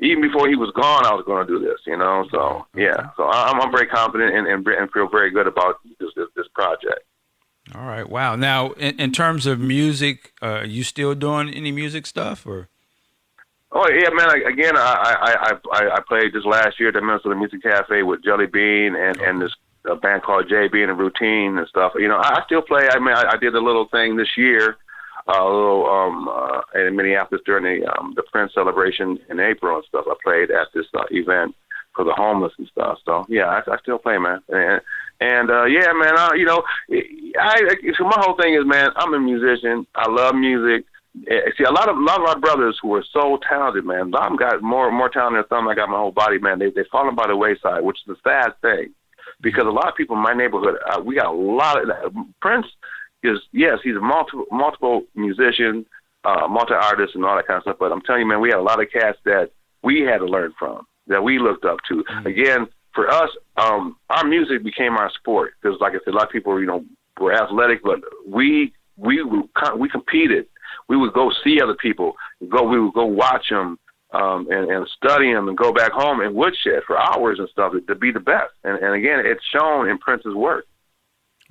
even before he was gone, I was going to do this. So yeah. So I'm very confident and feel very good about this project. All right. Wow. Now, in terms of music, are you still doing any music stuff or? Oh yeah, man! Again, I played this last year at the Minnesota Music Cafe with Jelly Bean and this band called JB and the Routine and stuff. I still play. I mean, I did a little thing this year, in Minneapolis during the Prince celebration in April and stuff. I played at this event for the homeless and stuff. So yeah, I still play, man. And yeah, man. So my whole thing is, man, I'm a musician. I love music. See, a lot of our brothers who are so talented, man. A lot of them got more talent than some. I got my whole body, man. They've fallen by the wayside, which is a sad thing, because a lot of people in my neighborhood, we got a lot of Prince. He's a multiple musician, multi-artist, and all that kind of stuff. But I'm telling you, man, we had a lot of cats that we had to learn from, that we looked up to. Mm-hmm. Again, for us, our music became our sport because, like I said, a lot of people, were athletic, but we competed. We would go see other people. We would go watch them and study them, and go back home and woodshed for hours and stuff to be the best. And again, it's shown in Prince's work.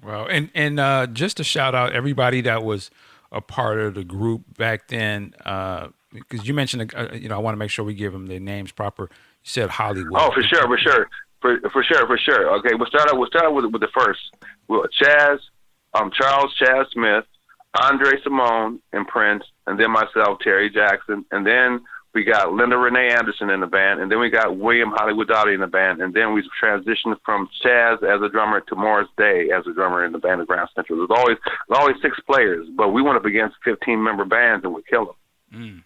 Well, and just to shout out everybody that was a part of the group back then, because you mentioned, I want to make sure we give them their names proper. You said Hollywood. Oh, for sure. Okay, we'll start out with the first. Charles Chaz Smith, Andre Simone, and Prince, and then myself, Terry Jackson, and then we got Linda Renee Anderson in the band, and then we got William Hollywood Dowdy in the band, and then we transitioned from Chaz as a drummer to Morris Day as a drummer in the band of Grand Central. There's always 6 players, but we went up against 15-member bands and we kill them.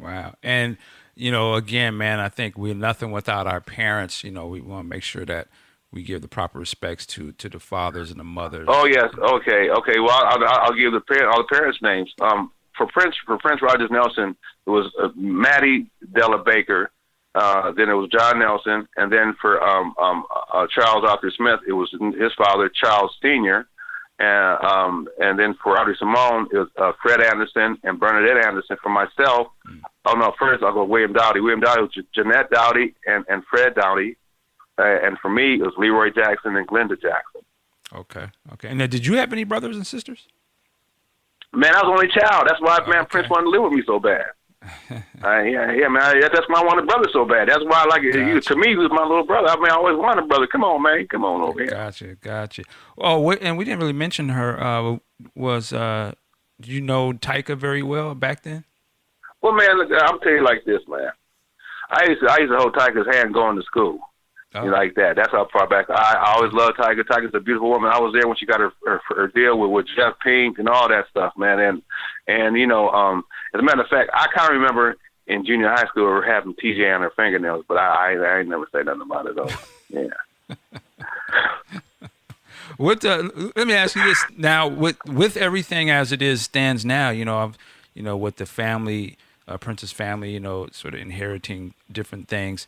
Wow. And, again, man, I think we're nothing without our parents. We want to make sure that we give the proper respects to the fathers and the mothers. Oh, yes. Okay. Well, I'll give all the parents' names. For Prince Rogers Nelson, it was Mattie Della Baker. Then it was John Nelson, and then for Charles Arthur Smith, it was his father, Charles Senior, and then for Audrey Simone, it was Fred Anderson and Bernadette Anderson. For myself, first I'll go William Dowdy. William Dowdy was Jeanette Dowdy and Fred Dowdy, and for me it was Leroy Jackson and Glenda Jackson. Okay. And now, did you have any brothers and sisters? Man, I was only child. That's why, Prince wanted to live with me so bad. Yeah, man. That's why I wanted a brother so bad. That's why I like it. Gotcha. To me, he was my little brother. I always wanted a brother. Come on, man. Come on over here. Gotcha. Oh, and we didn't really mention her. Did you know Tyka very well back then? Well, man, look, I'll tell you like this, man. I used to hold Tyka's hand going to school. Like that. That's how far back. I always loved Tyka. Tyka's a beautiful woman. I was there when she got her deal with Jeff Pink and all that stuff, man. And as a matter of fact, I kind of remember in junior high school her having TJ on her fingernails, but I ain't never say nothing about it though. Yeah. Let me ask you this now: with everything as it stands now, with the family, Prince's family, sort of inheriting different things.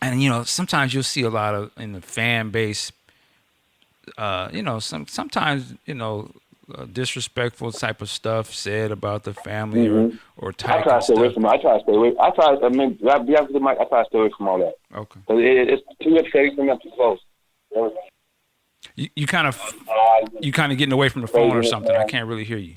And, sometimes you'll see a lot of in the fan base, sometimes, disrespectful type of stuff said about the family or type I try to stay away from it. I try to stay away. I try to stay away from all that. Okay. It's too upsetting for me, too close. You kind of getting away from the phone or something. I can't really hear you.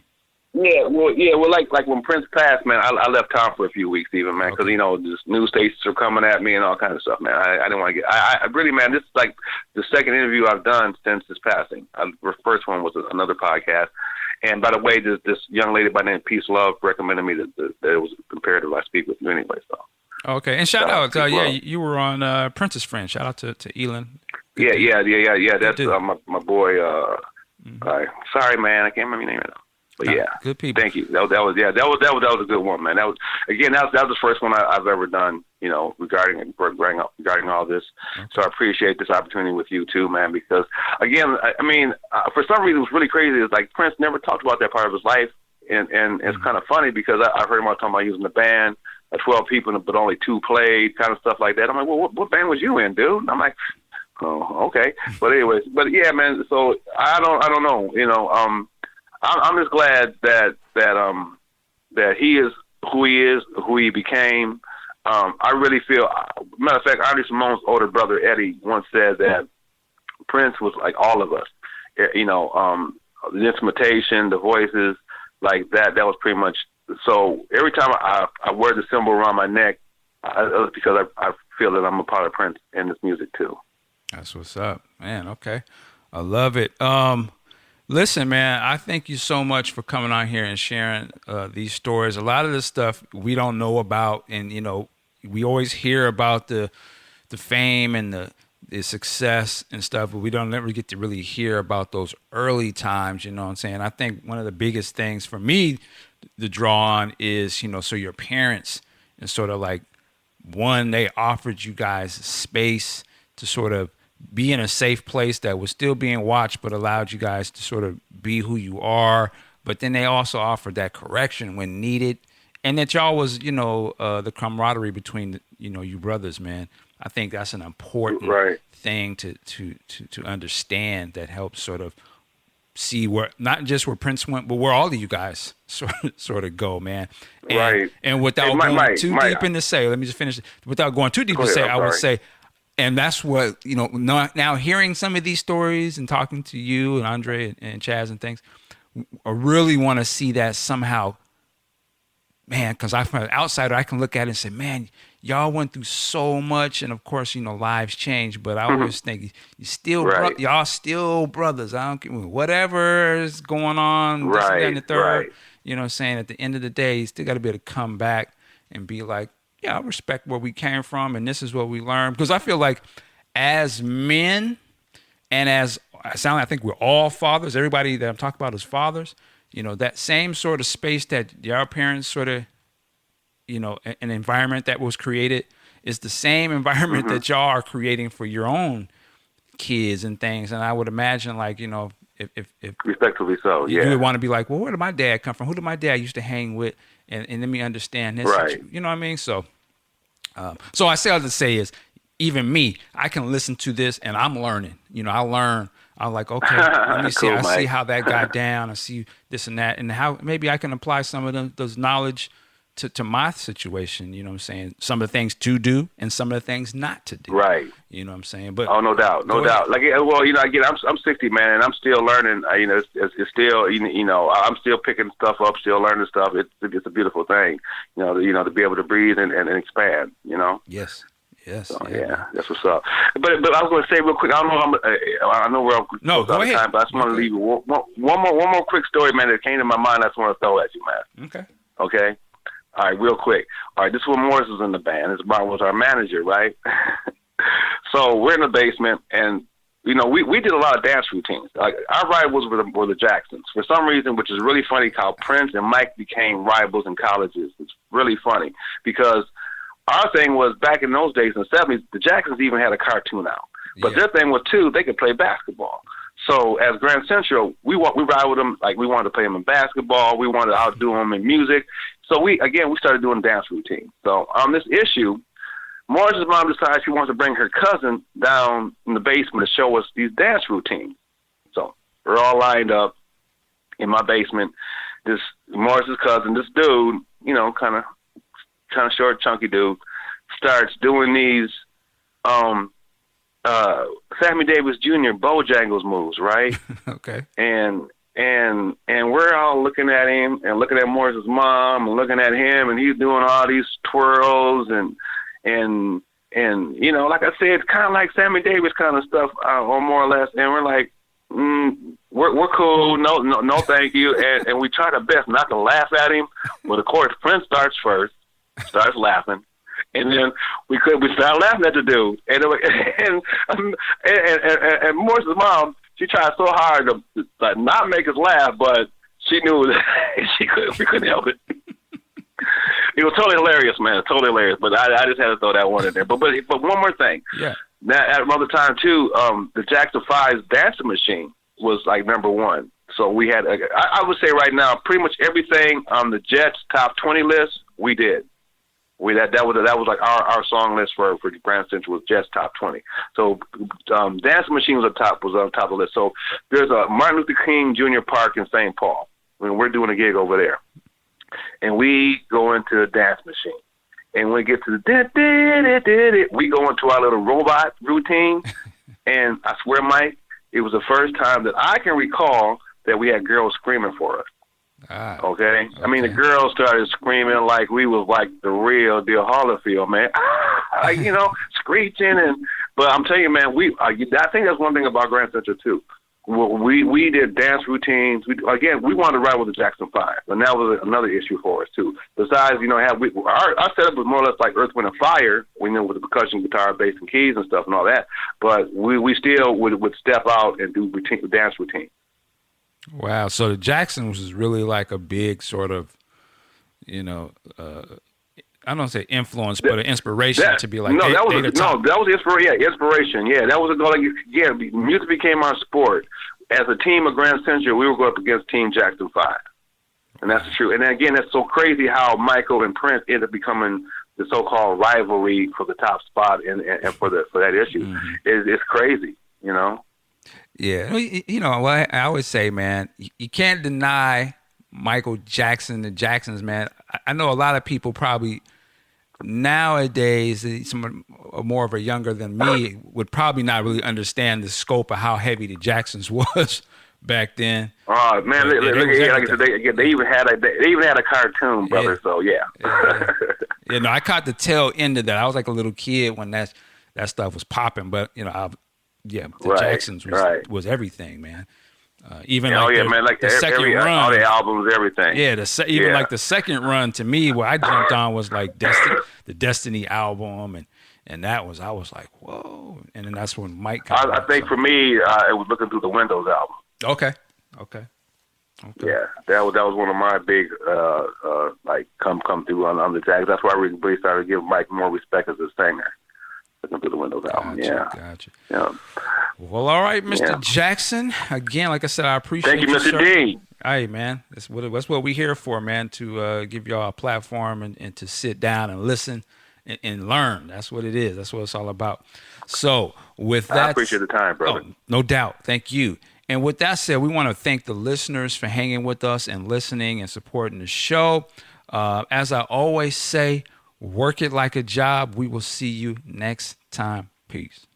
Yeah, well, like when Prince passed, man, I left town for a few weeks even, man, because just news stations are coming at me and all kinds of stuff, man. I didn't want to get. I really, man, this is like the second interview I've done since his passing. The first one was another podcast, and by the way, this young lady by the name of Peace Love recommended me that it was imperative I speak with you anyway. So. Okay, and shout out, you were on Prince's Friend. Shout out to Elon. Yeah. That's my boy. Sorry, man, I can't remember your name right now. But yeah, good people. Thank you. That was a good one, man. That was the first one I've ever done, regarding all this. Okay. So I appreciate this opportunity with you too, man. Because again, I mean, for some reason, it's really crazy. It's like Prince never talked about that part of his life, and it's kind of funny because I've heard him talking about using the band, 12 people, but only 2 played, kind of stuff like that. I'm like, well, what band was you in, dude? And I'm like, oh, okay. But anyways, yeah, man. So I don't know, I'm just glad that he is, who he became. I really feel, matter of fact, Andre Simone's older brother Eddie once said that Prince was like all of us. The instrumentation, the voices, like that. That was pretty much. So every time I wear the symbol around my neck, it's because I feel that I'm a part of Prince and his music too. That's what's up, man. Okay, I love it. Listen, man, I thank you so much for coming on here and sharing these stories. A lot of this stuff we don't know about, and we always hear about the fame and the success and stuff, but we don't ever get to really hear about those early times. You know what I'm saying? I think one of the biggest things for me to draw on is so your parents, and sort of like, one, they offered you guys space to sort of be in a safe place that was still being watched, but allowed you guys to sort of be who you are. But then they also offered that correction when needed, and that y'all was, the camaraderie between, you brothers, man. I think that's an important thing to understand, that helps sort of see where, not just where Prince went, but where all of you guys sort of go, man. And without going too deep into say, let me just finish. Without going too deep into say, I would say, and that's what, now hearing some of these stories and talking to you and Andre and Chaz and things, I really want to see that somehow, man, because from an outsider, I can look at it and say, man, y'all went through so much. And of course, lives change, but I always think y'all still brothers. I don't care whatever is going on, this and that and the third, you know what I'm saying? At the end of the day, you still got to be able to come back and be like, yeah, I respect where we came from, and this is what we learned. Because I feel like as men, and I think we're all fathers. Everybody that I'm talking about is fathers. That same sort of space that your parents sort of, an environment that was created is the same environment that y'all are creating for your own kids and things. And I would imagine, like, if respectfully so, you would want to be like, well, where did my dad come from? Who did my dad used to hang with? And let me understand this. Right. You know what I mean? So I say all to say is, even me, I can listen to this and I'm learning. I learn. I'm like, okay, let me see. Cool, I see how that got down. I see this and that, and how maybe I can apply some of those knowledge to my situation. You know what I'm saying? Some of the things to do and some of the things not to do. Right. You know what I'm saying? But no doubt. Like, well, again, I'm 60, man, and I'm still learning. It's still, I'm still picking stuff up, still learning stuff. It's a beautiful thing, to be able to breathe and expand. Yes. So, yeah, that's what's up. But I was going to say real quick. I don't know. I know we're go ahead. Time, but I just want to leave you one more quick story, man, that came to my mind. I just want to throw at you, man. Okay. All right, real quick. All right, this is when Morris was in the band. This was our manager, right? So we're in the basement, and we did a lot of dance routines. Like, our rivals were the Jacksons for some reason, which is really funny. How Prince and Mike became rivals in colleges. It's really funny because our thing was, back in those days in the 70s, the Jacksons even had a cartoon out. But their thing was, too, they could play basketball. So as Grand Central, we ride with them. Like, we wanted to play them in basketball. We wanted to outdo them in music. So we started doing dance routines. So on this issue, Morris's mom decides she wants to bring her cousin down in the basement to show us these dance routines. So we're all lined up in my basement. This Morris's cousin, this dude, kind of short, chunky dude, starts doing these Sammy Davis Jr. Bojangles moves, right? Okay. And we're all looking at him and looking at Morris's mom and looking at him, and he's doing all these twirls and like I said, it's kind of like Sammy Davis kind of stuff, or more or less. And we're like, we're cool. No, thank you. And we try our best not to laugh at him, but of course Prince starts laughing, and then we started laughing at the dude, and Morris's mom, she tried so hard to not make us laugh, but She knew that we couldn't help it. It was totally hilarious, man. Totally hilarious. But I just had to throw that one in there. But one more thing. Yeah. Now, at another time too, the Jackson 5's dancing machine was like number one. So we had, I would say right now, pretty much everything on the Jets top 20 list, we did. That was like our song list for Grand Central was Jets top 20. So dancing machine was on top of the list. So there's a Martin Luther King Jr. Park in St. Paul. I mean, we're doing a gig over there, and we go into the dance machine. And when we get to the we go into our little robot routine. And I swear, Mike, it was the first time that I can recall that we had girls screaming for us. Okay? I mean, the girls started screaming like we was like the real deal Hollifield, man. Screeching. But I'm telling you, man, I think that's one thing about Grand Central, too. Well, we did dance routines. We wanted to ride with the Jackson 5, and that was another issue for us too. Besides, our setup was more or less like Earth, Wind, and Fire. We knew with the percussion, guitar, bass, and keys and stuff and all that. But we still would step out and do dance routine. Wow! So the Jacksons was really like a big sort of, I don't say influence, but an inspiration to be like. That was inspiration. Yeah, that was music became our sport. As a team of Grand Central, we were going up against Team Jackson 5, and that's true. And then again, that's so crazy how Michael and Prince ended up becoming the so-called rivalry for the top spot and for that issue. Mm-hmm. It's crazy, Yeah, what I always say, man, you can't deny Michael Jackson, the Jacksons, man. I know a lot of people probably. Nowadays, someone more of a younger than me would probably not really understand the scope of how heavy the Jacksons was back then. Oh man, they even had a cartoon, brother. Yeah. So yeah. I caught the tail end of that. I was like a little kid when that stuff was popping, but the Jacksons was everything, man. Even the second run, all the albums, everything. Yeah, like the second run to me, what I jumped on was like the Destiny album, and I was like, whoa, and then that's when Mike. I think for me, it was Looking Through the Windows album. Okay. Yeah, that was one of my big come through on the Jags. That's why I really started giving Mike more respect as a singer. Looking Through the Windows album. Gotcha. Yeah. Well, all right, Mr. Jackson. Again, like I said, I appreciate you. Thank you, Mr. D. Hey, man, that's what we're here for, man, to give y'all a platform and to sit down and listen and learn. That's what it is. That's what it's all about. So with that, I appreciate the time, brother. Oh, no doubt. Thank you. And with that said, we want to thank the listeners for hanging with us and listening and supporting the show. As I always say, work it like a job. We will see you next time. Peace.